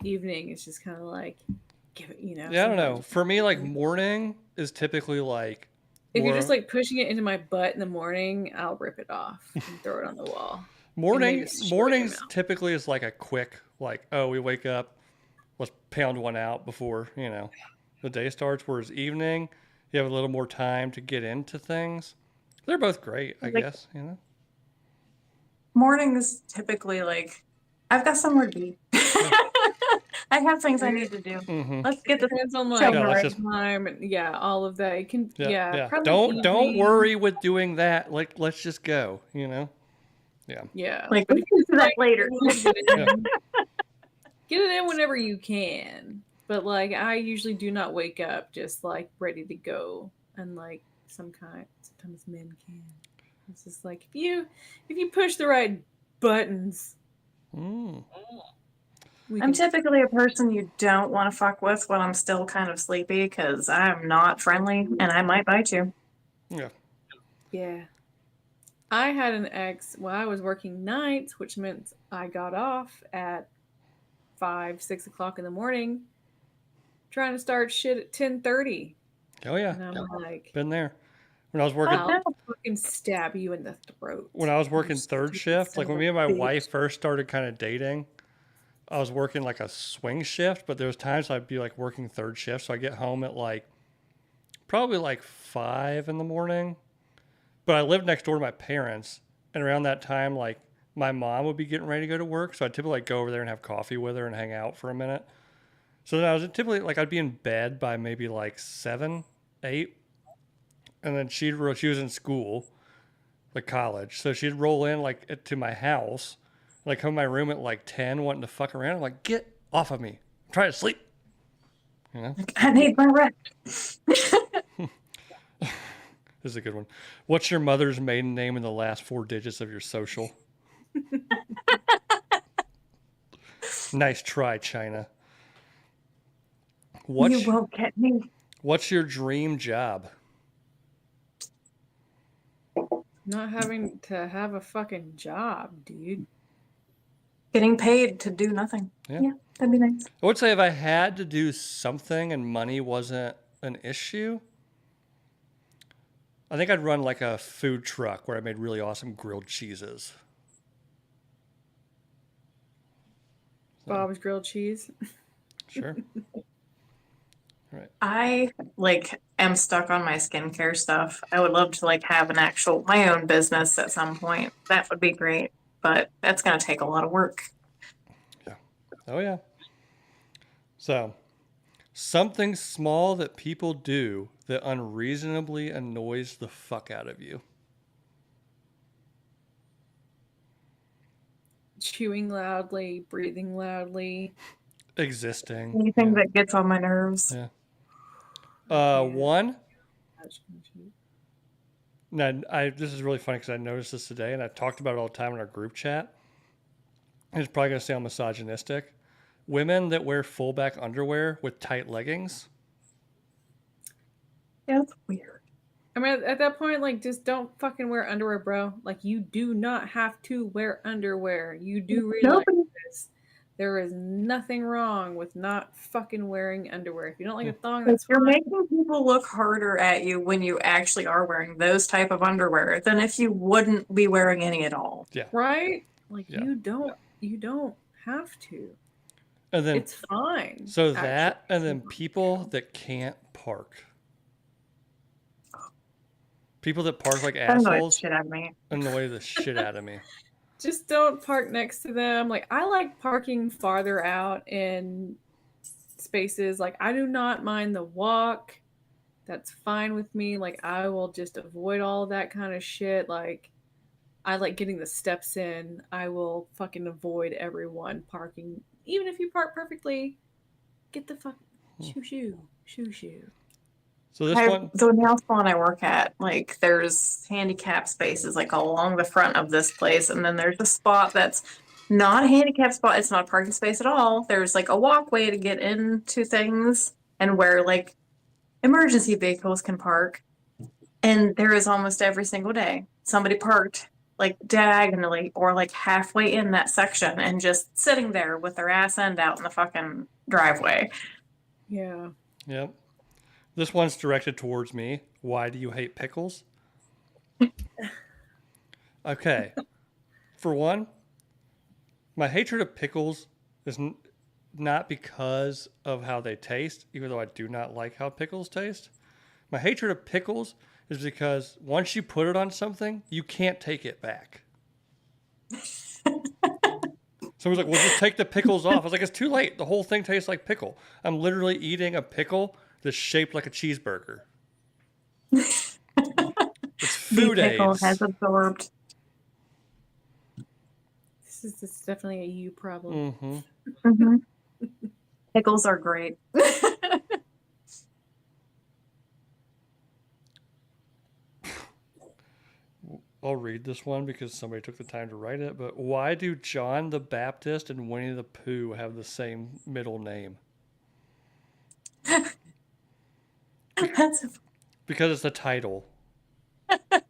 [SPEAKER 2] Evening is just kind of like give it, you know.
[SPEAKER 1] Yeah, I don't know.
[SPEAKER 2] sometimes-
[SPEAKER 1] For me, like morning is typically like
[SPEAKER 2] If you're
[SPEAKER 1] more-
[SPEAKER 2] just like pushing it into my butt in the morning, I'll rip it off and throw it on the wall. and maybe
[SPEAKER 1] morning.
[SPEAKER 2] shove it in your
[SPEAKER 1] Mornings
[SPEAKER 2] mouth.
[SPEAKER 1] typically is like a quick like, oh, we wake up, let's pound one out before the day starts. Whereas evening, you have a little more time to get into things. They're both great, I
[SPEAKER 3] Like-
[SPEAKER 1] guess.
[SPEAKER 3] Mornings typically like I've got somewhere to be. I have things I need to do.
[SPEAKER 1] Mm-hmm.
[SPEAKER 3] Let's get this.
[SPEAKER 2] Depends on like
[SPEAKER 3] Yeah,
[SPEAKER 1] let's
[SPEAKER 2] the
[SPEAKER 1] just-
[SPEAKER 2] time and all of that. It can
[SPEAKER 1] Yeah.
[SPEAKER 2] probably
[SPEAKER 1] Don't
[SPEAKER 2] evening.
[SPEAKER 1] worry with doing that. Like, let's just go.
[SPEAKER 2] Yeah,
[SPEAKER 3] Like
[SPEAKER 2] but
[SPEAKER 3] we
[SPEAKER 2] if
[SPEAKER 3] can do that later.
[SPEAKER 2] get it in whenever you can. But like I usually do not wake up just like ready to go, unlike sometimes men can. It's just like if you push the right buttons.
[SPEAKER 1] Mm.
[SPEAKER 2] we
[SPEAKER 3] I'm
[SPEAKER 2] can-
[SPEAKER 3] typically a person you don't want to fuck with when I'm still kind of sleepy because I'm not friendly and I might bite you.
[SPEAKER 1] Yeah.
[SPEAKER 2] Yeah. I had an ex when I was working nights, which meant I got off at 5, 6 o'clock in the morning, trying to start shit at 10:30.
[SPEAKER 1] Oh yeah.
[SPEAKER 2] And I'm like,
[SPEAKER 1] Been there. When I was working
[SPEAKER 3] Fuck no.
[SPEAKER 2] I'll fucking stab you in the throat.
[SPEAKER 1] when I was working
[SPEAKER 2] You
[SPEAKER 1] third
[SPEAKER 2] stupid
[SPEAKER 1] shift,
[SPEAKER 2] son
[SPEAKER 1] like when
[SPEAKER 2] of
[SPEAKER 1] me
[SPEAKER 2] a
[SPEAKER 1] and my
[SPEAKER 2] bitch.
[SPEAKER 1] wife first started kind of dating, I was working like a swing shift, but there was times I'd be like working third shift, so I get home at like probably like 5 in the morning. But I lived next door to my parents, and around that time, like my mom would be getting ready to go to work, so I'd typically like go over there and have coffee with her and hang out for a minute. So then I was typically like I'd be in bed by maybe like 7, 8, and then she was in school, like college, so she'd roll in like to my house, like come to my room at like 10, wanting to fuck around. I'm like, get off of me! I'm trying to sleep.
[SPEAKER 3] I need my rest.
[SPEAKER 1] This is a good one. What's your mother's maiden name and the last 4 digits of your social? Nice try, China.
[SPEAKER 3] You won't get me.
[SPEAKER 1] What's your dream job?
[SPEAKER 2] Not having to have a fucking job, dude.
[SPEAKER 3] Getting paid to do nothing.
[SPEAKER 1] Yeah.
[SPEAKER 3] That'd be nice.
[SPEAKER 1] I would say if I had to do something and money wasn't an issue, I think I'd run like a food truck where I made really awesome grilled cheeses.
[SPEAKER 2] Bob's grilled cheese.
[SPEAKER 1] Sure.
[SPEAKER 3] I like am stuck on my skincare stuff. I would love to like have my own business at some point. That would be great, but that's gonna take a lot of work.
[SPEAKER 1] Oh, yeah. So, something small that people do that unreasonably annoys the fuck out of you.
[SPEAKER 2] Chewing loudly, breathing loudly.
[SPEAKER 1] Existing.
[SPEAKER 3] Anything
[SPEAKER 1] Yeah.
[SPEAKER 3] that gets on my nerves.
[SPEAKER 1] Yeah.
[SPEAKER 2] Yeah.
[SPEAKER 1] One,
[SPEAKER 2] Touch my cheek.
[SPEAKER 1] now, this is really funny because I noticed this today and I talked about it all the time in our group chat. And it's probably going to sound misogynistic. Women that wear full back underwear with tight leggings.
[SPEAKER 3] Yeah, that's weird.
[SPEAKER 2] I mean, at that point, like, just don't fucking wear underwear, bro. Like, you do not have to wear underwear. You do realize
[SPEAKER 3] Nobody-
[SPEAKER 2] this. There is nothing wrong with not fucking wearing underwear. If you don't like a thong,
[SPEAKER 3] Like,
[SPEAKER 2] that's
[SPEAKER 3] you're
[SPEAKER 2] fine.
[SPEAKER 3] making people look harder at you when you actually are wearing those type of underwear than if you wouldn't be wearing any at all.
[SPEAKER 2] Right? Like,
[SPEAKER 1] Yeah.
[SPEAKER 2] you don't have to.
[SPEAKER 1] And then
[SPEAKER 2] It's fine.
[SPEAKER 1] so
[SPEAKER 2] actually.
[SPEAKER 1] that, and then
[SPEAKER 2] It's
[SPEAKER 1] people that can't park. People that park like
[SPEAKER 3] That annoys
[SPEAKER 1] assholes
[SPEAKER 3] shit out of me.
[SPEAKER 1] annoy the shit out of me.
[SPEAKER 2] just don't park next to them. Like, I like parking farther out in spaces. Like, I do not mind the walk. That's fine with me. Like, I will just avoid all that kind of shit. Like, I like getting the steps in. I will fucking avoid everyone parking. Even if you park perfectly, get the fuck shoo.
[SPEAKER 1] So this one,
[SPEAKER 3] The nail salon I work at, like there's handicap spaces like along the front of this place, and then there's a spot that's not a handicap spot. It's not a parking space at all. There's like a walkway to get into things and where like emergency vehicles can park. And there is almost every single day somebody parked like diagonally or like halfway in that section and just sitting there with their ass end out in the fucking driveway.
[SPEAKER 2] Yeah.
[SPEAKER 1] yep. This one's directed towards me. Why do you hate pickles? Okay. For one, my hatred of pickles is not because of how they taste, even though I do not like how pickles taste. My hatred of pickles is because once you put it on something, you can't take it back. Someone's like, well, just take the pickles off. I was like, it's too late. The whole thing tastes like pickle. I'm literally eating a pickle that's shaped like a cheeseburger. It's food
[SPEAKER 3] The pickle
[SPEAKER 1] aids.
[SPEAKER 3] has absorbed.
[SPEAKER 2] This is definitely a you problem.
[SPEAKER 1] Mm-hmm.
[SPEAKER 3] Mhm. Pickles are great.
[SPEAKER 1] I'll read this one because somebody took the time to write it. But why do John the Baptist and Winnie the Pooh have the same middle name?
[SPEAKER 3] That's
[SPEAKER 1] Because it's the title.
[SPEAKER 2] So they're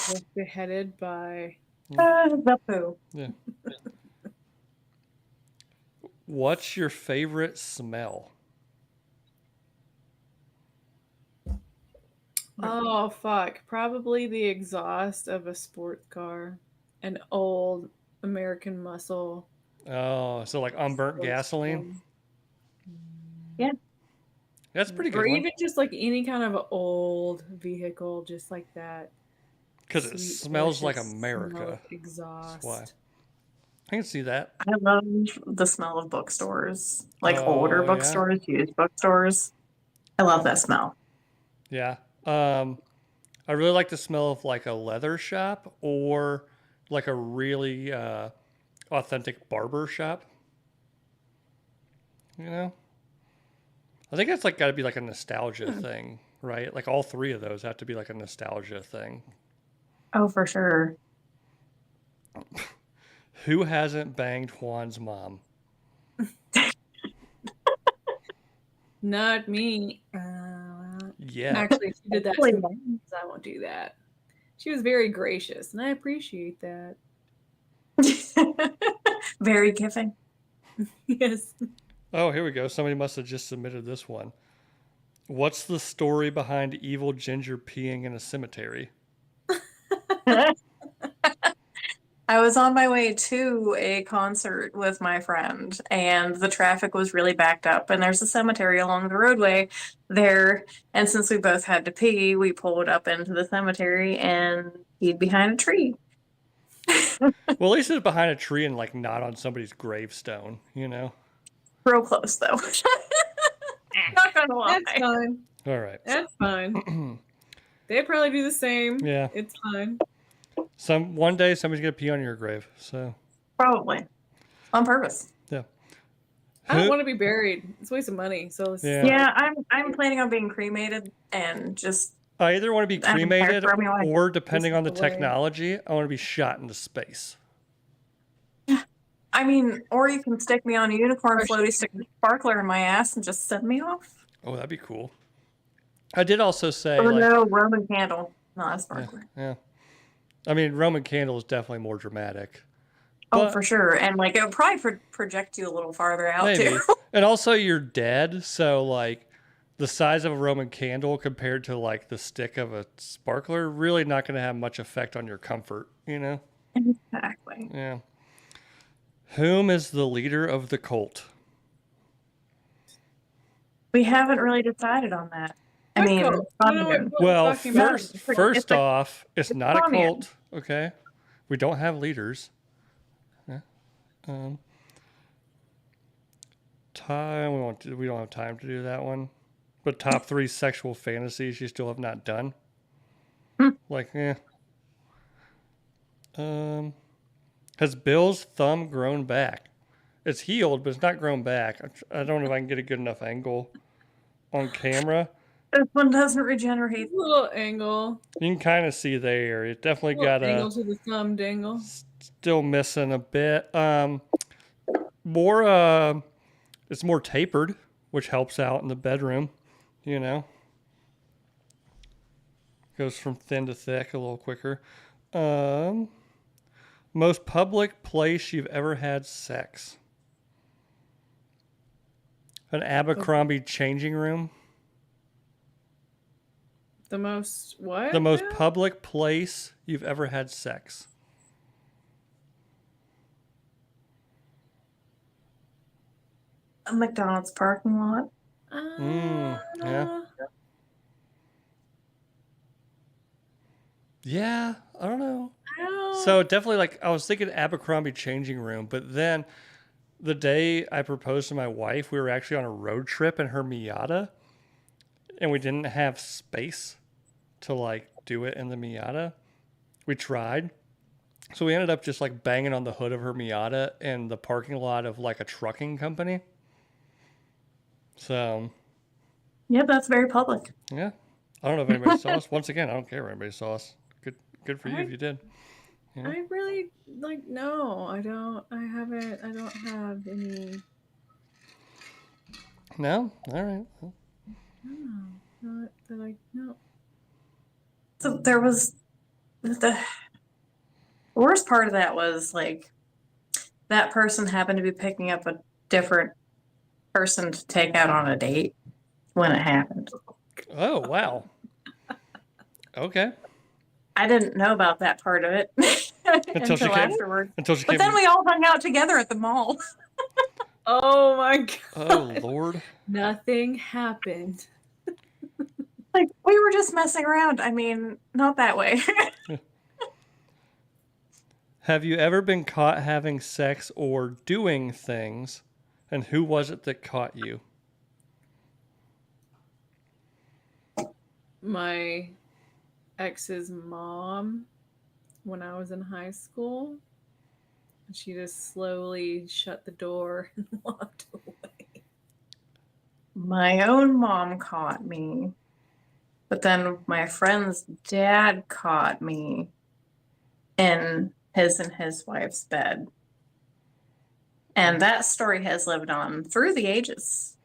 [SPEAKER 2] both beheaded by.
[SPEAKER 3] the poo.
[SPEAKER 1] Yeah. What's your favorite smell?
[SPEAKER 2] Oh fuck! Probably the exhaust of a sports car, an old American Muscle.
[SPEAKER 1] Oh, so like unburnt gasoline?
[SPEAKER 3] Yeah.
[SPEAKER 1] That's a pretty
[SPEAKER 2] Or
[SPEAKER 1] good one.
[SPEAKER 2] even just like any kind of old vehicle, just like that.
[SPEAKER 1] Because it
[SPEAKER 2] Sweet,
[SPEAKER 1] smells like
[SPEAKER 2] delicious smell
[SPEAKER 1] America.
[SPEAKER 2] of exhaust.
[SPEAKER 1] That's why. I can see that.
[SPEAKER 3] I love the smell of bookstores, like older
[SPEAKER 1] Oh, yeah.
[SPEAKER 3] bookstores, used bookstores. I love that smell.
[SPEAKER 1] Yeah. I really like the smell of like a leather shop or like a really authentic barber shop. You know? I think that's like got to be like a nostalgia thing, right? Like all three of those have to be like a nostalgia thing.
[SPEAKER 3] Oh, for sure.
[SPEAKER 1] Who hasn't banged Juan's mom?
[SPEAKER 2] Not me.
[SPEAKER 1] Yeah.
[SPEAKER 2] Actually, she did that
[SPEAKER 3] Hopefully
[SPEAKER 2] to me, so I won't do that. She was very gracious, and I appreciate that.
[SPEAKER 3] Very giving.
[SPEAKER 2] Yes.
[SPEAKER 1] Oh, here we go. Somebody must have just submitted this one. What's the story behind evil Ginger peeing in a cemetery?
[SPEAKER 3] I was on my way to a concert with my friend, and the traffic was really backed up. And there's a cemetery along the roadway there. And since we both had to pee, we pulled up into the cemetery and peed behind a tree.
[SPEAKER 1] Well, at least it's behind a tree and like not on somebody's gravestone, you know?
[SPEAKER 3] Real close, though. Not gonna lie.
[SPEAKER 2] That's fine.
[SPEAKER 1] All right.
[SPEAKER 2] That's fine. They'd probably do the same.
[SPEAKER 1] Yeah.
[SPEAKER 2] It's fine.
[SPEAKER 1] One day somebody's gonna pee on your grave. So
[SPEAKER 3] Probably. On purpose.
[SPEAKER 1] yeah.
[SPEAKER 2] I don't
[SPEAKER 1] Who-
[SPEAKER 2] want to be buried. It's a waste of money. So let's
[SPEAKER 1] Yeah.
[SPEAKER 3] Yeah, I'm planning on being cremated and just
[SPEAKER 1] I either want to be
[SPEAKER 3] I don't care,
[SPEAKER 1] cremated
[SPEAKER 3] throw me away.
[SPEAKER 1] or, depending
[SPEAKER 2] Just
[SPEAKER 1] on the
[SPEAKER 2] away.
[SPEAKER 1] technology, I want to be shot into space.
[SPEAKER 3] I mean, or you can stick me on a unicorn
[SPEAKER 2] Or
[SPEAKER 3] floaty, stick a sparkler in my ass, and just send me off.
[SPEAKER 1] Oh, that'd be cool. I did also say,
[SPEAKER 3] Oh
[SPEAKER 1] like,
[SPEAKER 3] no, Roman candle, not a sparkler.
[SPEAKER 1] yeah. I mean, Roman candle is definitely more dramatic.
[SPEAKER 3] Oh,
[SPEAKER 1] But
[SPEAKER 3] for sure, and like it would probably project you a little farther out
[SPEAKER 1] maybe.
[SPEAKER 3] too.
[SPEAKER 1] And also, you're dead, so like the size of a Roman candle compared to like the stick of a sparkler, really not going to have much effect on your comfort. You know?
[SPEAKER 3] Exactly.
[SPEAKER 1] Yeah. Whom is the leader of the cult?
[SPEAKER 3] We haven't really decided on that. I
[SPEAKER 2] What
[SPEAKER 3] mean,
[SPEAKER 2] cult? I don't know what
[SPEAKER 3] communism.
[SPEAKER 2] cult you're
[SPEAKER 1] Well,
[SPEAKER 2] talking about.
[SPEAKER 1] first
[SPEAKER 3] like-
[SPEAKER 1] off, it's not a
[SPEAKER 3] commune.
[SPEAKER 1] cult. Okay, we don't have leaders. Yeah. Time we don't have time to do that one. But top 3 sexual fantasies you still have not done. Like, has Bill's thumb grown back? It's healed, but it's not grown back. I don't know if I can get a good enough angle on camera.
[SPEAKER 3] This one doesn't regenerate.
[SPEAKER 2] Little angle.
[SPEAKER 1] You can kind of see there. It definitely
[SPEAKER 2] Little
[SPEAKER 1] got
[SPEAKER 2] angle
[SPEAKER 1] a
[SPEAKER 2] to the thumb dangle.
[SPEAKER 1] still missing a bit. More it's more tapered, which helps out in the bedroom, you know. Goes from thin to thick a little quicker. Most public place you've ever had sex? An Abercrombie changing room.
[SPEAKER 2] The most what?
[SPEAKER 1] The most
[SPEAKER 2] now?
[SPEAKER 1] public place you've ever had sex.
[SPEAKER 3] A McDonald's parking lot.
[SPEAKER 1] Yeah. Yeah, I don't know. So definitely, like, I was thinking Abercrombie changing room, but then the day I proposed to my wife, we were actually on a road trip in her Miata, and we didn't have space to like do it in the Miata. We tried, so we ended up just like banging on the hood of her Miata in the parking lot of like a trucking company. So,
[SPEAKER 3] Yeah, that's very public.
[SPEAKER 1] yeah, I don't know if anybody saw us. Once again, I don't care if anybody saw us. Good for you if you did. Yeah.
[SPEAKER 2] I really like no, I don't. I haven't. I don't have any.
[SPEAKER 1] No, all right. Well,
[SPEAKER 2] No, not that I no.
[SPEAKER 3] So there was the worst part of that was like that person happened to be picking up a different person to take out on a date when it happened.
[SPEAKER 1] oh wow. Okay.
[SPEAKER 3] I didn't know about that part of it
[SPEAKER 1] Until she
[SPEAKER 3] until
[SPEAKER 1] came-
[SPEAKER 3] afterward.
[SPEAKER 1] Until she
[SPEAKER 3] But
[SPEAKER 1] came.
[SPEAKER 3] then we all hung out together at the mall.
[SPEAKER 2] Oh my god!
[SPEAKER 1] Oh Lord.
[SPEAKER 2] Nothing happened.
[SPEAKER 3] Like we were just messing around. I mean, not that way.
[SPEAKER 1] Have you ever been caught having sex or doing things, and who was it that caught you?
[SPEAKER 2] My ex's mom, when I was in high school, she just slowly shut the door and walked away.
[SPEAKER 3] My own mom caught me. But then my friend's dad caught me in his and his wife's bed. And that story has lived on through the ages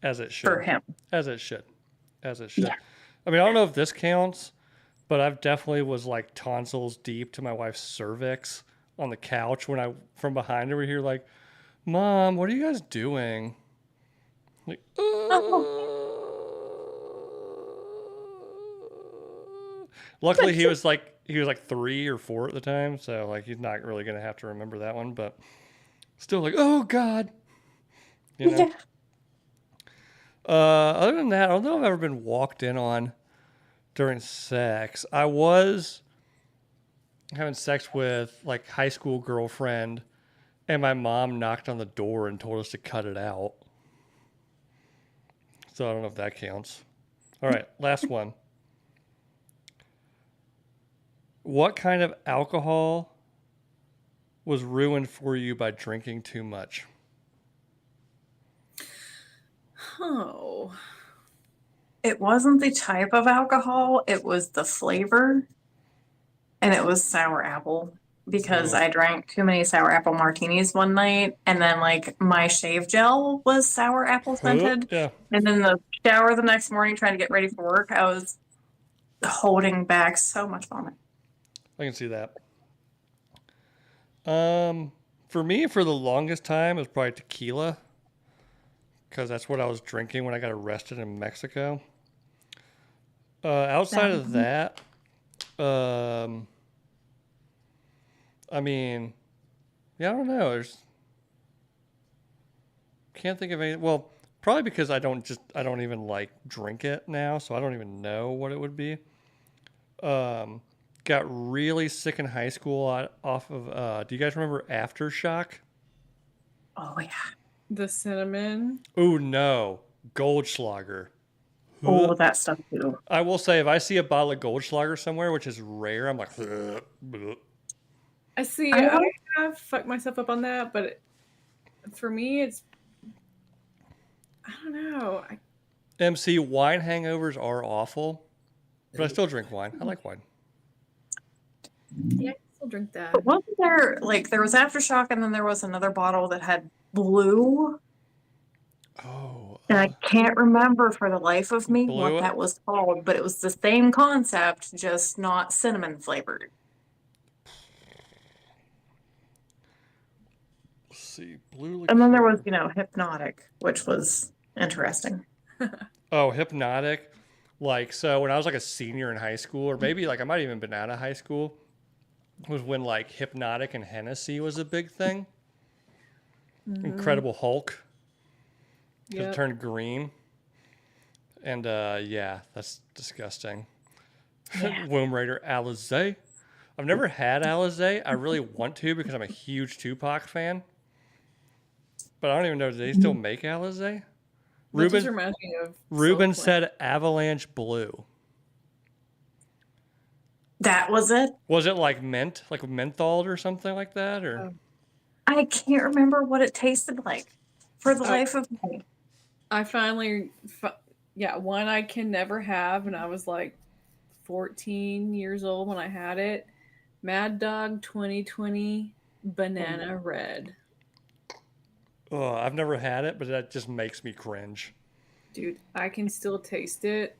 [SPEAKER 1] As it should.
[SPEAKER 3] for him.
[SPEAKER 1] As it should. As it should.
[SPEAKER 3] Yeah.
[SPEAKER 1] I mean, I don't know if this counts, but I've definitely was like tonsils deep to my wife's cervix on the couch when I from behind her we hear like, "Mom, what are you guys doing?" Like, Luckily he was like 3 or 4 at the time, so like he's not really gonna have to remember that one, but still like, oh God. You know?
[SPEAKER 3] Yeah.
[SPEAKER 1] Other than that, I don't know if I've ever been walked in on during sex. I was having sex with like high school girlfriend, and my mom knocked on the door and told us to cut it out. So I don't know if that counts. All right, last one. What kind of alcohol was ruined for you by drinking too much?
[SPEAKER 2] Oh.
[SPEAKER 3] It wasn't the type of alcohol, it was the flavor. And it was sour apple because
[SPEAKER 1] Oh.
[SPEAKER 3] I drank too many sour apple martinis one night. And then, like, my shave gel was sour apple scented.
[SPEAKER 1] Yeah.
[SPEAKER 3] And in the shower the next morning, trying to get ready for work, I was holding back so much vomit.
[SPEAKER 1] I can see that. For me, for the longest time, it was probably tequila, because that's what I was drinking when I got arrested in Mexico. Outside of that, I mean, yeah, I don't know. Can't think of any. Well, probably because I don't even like drink it now, so I don't even know what it would be. Got really sick in high school off of. Do you guys remember Aftershock?
[SPEAKER 3] Oh yeah.
[SPEAKER 2] The cinnamon.
[SPEAKER 1] Oh no, Goldschlager.
[SPEAKER 3] Oh, that stuff too.
[SPEAKER 1] I will say, if I see a bottle of Goldschlager somewhere, which is rare, I'm like, bleh.
[SPEAKER 2] I see.
[SPEAKER 3] I
[SPEAKER 2] I
[SPEAKER 3] like-
[SPEAKER 2] have fucked myself up on that, but for me, it's. I don't know.
[SPEAKER 1] MC, wine hangovers are awful, but I still drink wine. I like wine.
[SPEAKER 2] Yeah, I can still drink that.
[SPEAKER 3] But wasn't there there was Aftershock and then there was another bottle that had blue?
[SPEAKER 1] Oh,
[SPEAKER 3] And I can't remember for the life of me
[SPEAKER 1] Blue?
[SPEAKER 3] what that was called, but it was the same concept, just not cinnamon flavored.
[SPEAKER 1] let's see, blue.
[SPEAKER 3] And then there
[SPEAKER 1] liqueur.
[SPEAKER 3] was, Hypnotic, which was interesting.
[SPEAKER 1] Oh, Hypnotic. So when I was like a senior in high school, or maybe I might have even been out of high school, was when Hypnotic and Hennessy was a big thing. Incredible Hulk. 'Cause
[SPEAKER 2] Yep.
[SPEAKER 1] it turned green. And yeah, that's disgusting.
[SPEAKER 3] Yeah.
[SPEAKER 1] Womb Raider Alizé. I've never had Alizé. I really want to because I'm a huge Tupac fan. But I don't even know, do they still make Alizé?
[SPEAKER 2] That just reminds me of
[SPEAKER 1] Ruben
[SPEAKER 2] Slut.
[SPEAKER 1] said Avalanche Blue.
[SPEAKER 3] That was it?
[SPEAKER 1] Was it like mint, like menthol or something like that? Or
[SPEAKER 3] I can't remember what it tasted like for the life of me.
[SPEAKER 2] I finally, one I can never have, and I was like 14 years old when I had it. Mad Dog 2020 Banana Red.
[SPEAKER 1] oh, I've never had it, but that just makes me cringe.
[SPEAKER 2] Dude, I can still taste it.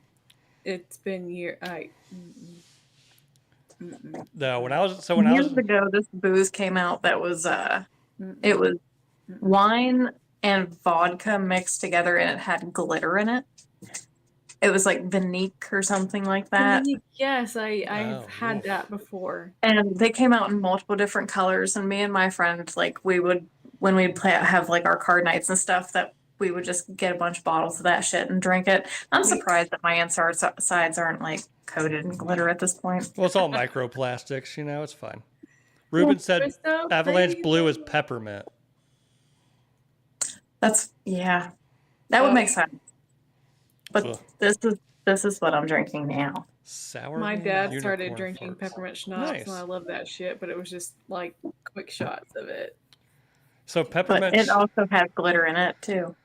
[SPEAKER 2] It's been years.
[SPEAKER 1] No, when I was
[SPEAKER 3] Years ago, this booze came out that was it was wine and vodka mixed together, and it had glitter in it. It was like Vinique or something like that.
[SPEAKER 2] Yes, I've
[SPEAKER 1] Oh,
[SPEAKER 2] had
[SPEAKER 1] oof.
[SPEAKER 2] that before.
[SPEAKER 3] And they came out in multiple different colors. And me and my friend, we would, when we'd have our card nights and stuff, that we would just get a bunch of bottles of that shit and drink it. I'm surprised that my sides aren't coated in glitter at this point.
[SPEAKER 1] Well, it's all microplastics, it's fine. Ruben said
[SPEAKER 2] It's so
[SPEAKER 1] Avalanche Blue is
[SPEAKER 2] crazy.
[SPEAKER 1] peppermint.
[SPEAKER 3] That would make sense. But
[SPEAKER 1] Ugh.
[SPEAKER 3] this is what I'm drinking now.
[SPEAKER 1] Sour.
[SPEAKER 2] My
[SPEAKER 1] bean
[SPEAKER 2] dad started
[SPEAKER 1] unicorn
[SPEAKER 2] drinking
[SPEAKER 1] farts.
[SPEAKER 2] peppermint schnapps,
[SPEAKER 1] Nice.
[SPEAKER 2] and I love that shit, but it was just quick shots of it.
[SPEAKER 1] So
[SPEAKER 3] But
[SPEAKER 1] peppermint.
[SPEAKER 3] it also has glitter in it too.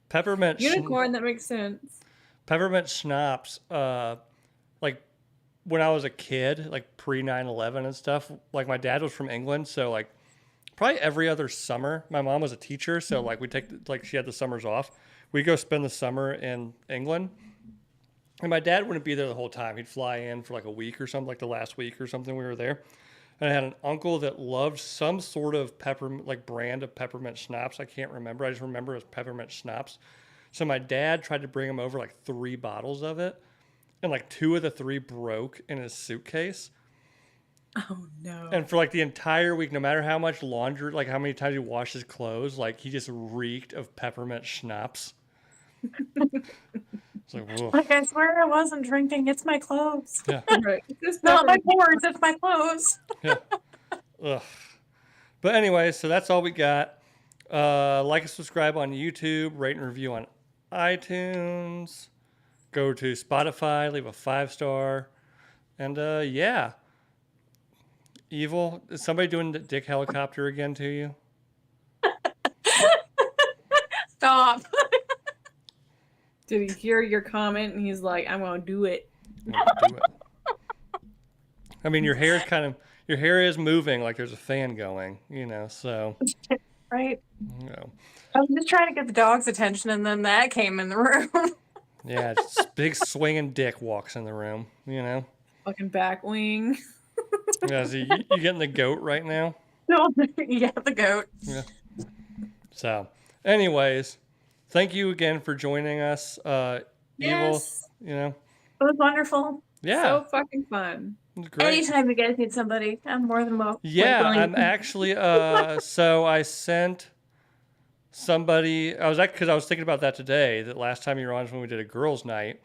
[SPEAKER 1] Peppermint.
[SPEAKER 2] Unicorn, that makes sense.
[SPEAKER 1] Peppermint schnapps. When I was a kid, pre 9/11 and stuff. My dad was from England, so probably every other summer. My mom was a teacher, so we take she had the summers off. We'd go spend the summer in England. And my dad wouldn't be there the whole time. He'd fly in for a week or something, the last week or something we were there. And I had an uncle that loved some sort of peppermint, brand of peppermint schnapps. I can't remember. I just remember it was peppermint schnapps. So my dad tried to bring him over 3 bottles of it. And 2 of the 3 broke in his suitcase.
[SPEAKER 2] Oh no.
[SPEAKER 1] And for the entire week, no matter how much laundry, how many times he washed his clothes, he just reeked of peppermint schnapps. It's whoa.
[SPEAKER 3] I swear I wasn't drinking. It's my clothes.
[SPEAKER 1] Yeah.
[SPEAKER 2] Right. It's
[SPEAKER 3] Not my
[SPEAKER 2] peppermint.
[SPEAKER 3] pores. It's my clothes.
[SPEAKER 1] Yeah. Ugh. But anyway, so that's all we got. Like and subscribe on YouTube, rate and review on iTunes. Go to Spotify, leave a 5-star. And yeah. Evil, is somebody doing the dick helicopter again to you?
[SPEAKER 3] Stop.
[SPEAKER 2] Did he hear your comment and he's like, I'm gonna do it?
[SPEAKER 1] No, do it. I mean, your hair is moving like there's a fan going, so.
[SPEAKER 3] Right.
[SPEAKER 1] I
[SPEAKER 3] was just trying to get the dog's attention, and then that came in the room.
[SPEAKER 1] Yeah, just big swinging dick walks in the room,
[SPEAKER 2] Fucking back wing.
[SPEAKER 1] Yeah, so you getting the goat right now?
[SPEAKER 3] Yeah, the goat.
[SPEAKER 1] Yeah. So, anyways, thank you again for joining us.
[SPEAKER 2] Yes.
[SPEAKER 1] Evil,
[SPEAKER 3] It was wonderful.
[SPEAKER 1] yeah,
[SPEAKER 2] So fucking fun.
[SPEAKER 1] it was great.
[SPEAKER 3] Anytime you guys need somebody, I'm more than welcome.
[SPEAKER 1] Yeah, I'm actually, so I sent somebody, because I was thinking about that today, that last time you were on is when we did a girls' night.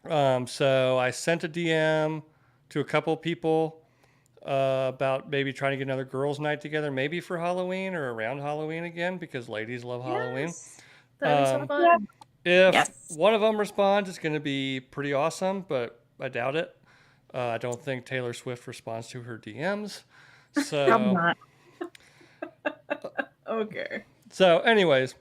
[SPEAKER 1] So I sent a DM to a couple people about maybe trying to get another girls' night together, maybe for Halloween or around Halloween again, because ladies love Halloween.
[SPEAKER 2] Yes. That'd be so
[SPEAKER 1] Um,
[SPEAKER 2] fun.
[SPEAKER 1] if
[SPEAKER 3] Yes.
[SPEAKER 1] one of them responds, it's going to be pretty awesome, but I doubt it. I don't think Taylor Swift responds to her DMs.
[SPEAKER 3] Probably
[SPEAKER 1] So,
[SPEAKER 3] not.
[SPEAKER 2] Okay.
[SPEAKER 1] so anyways,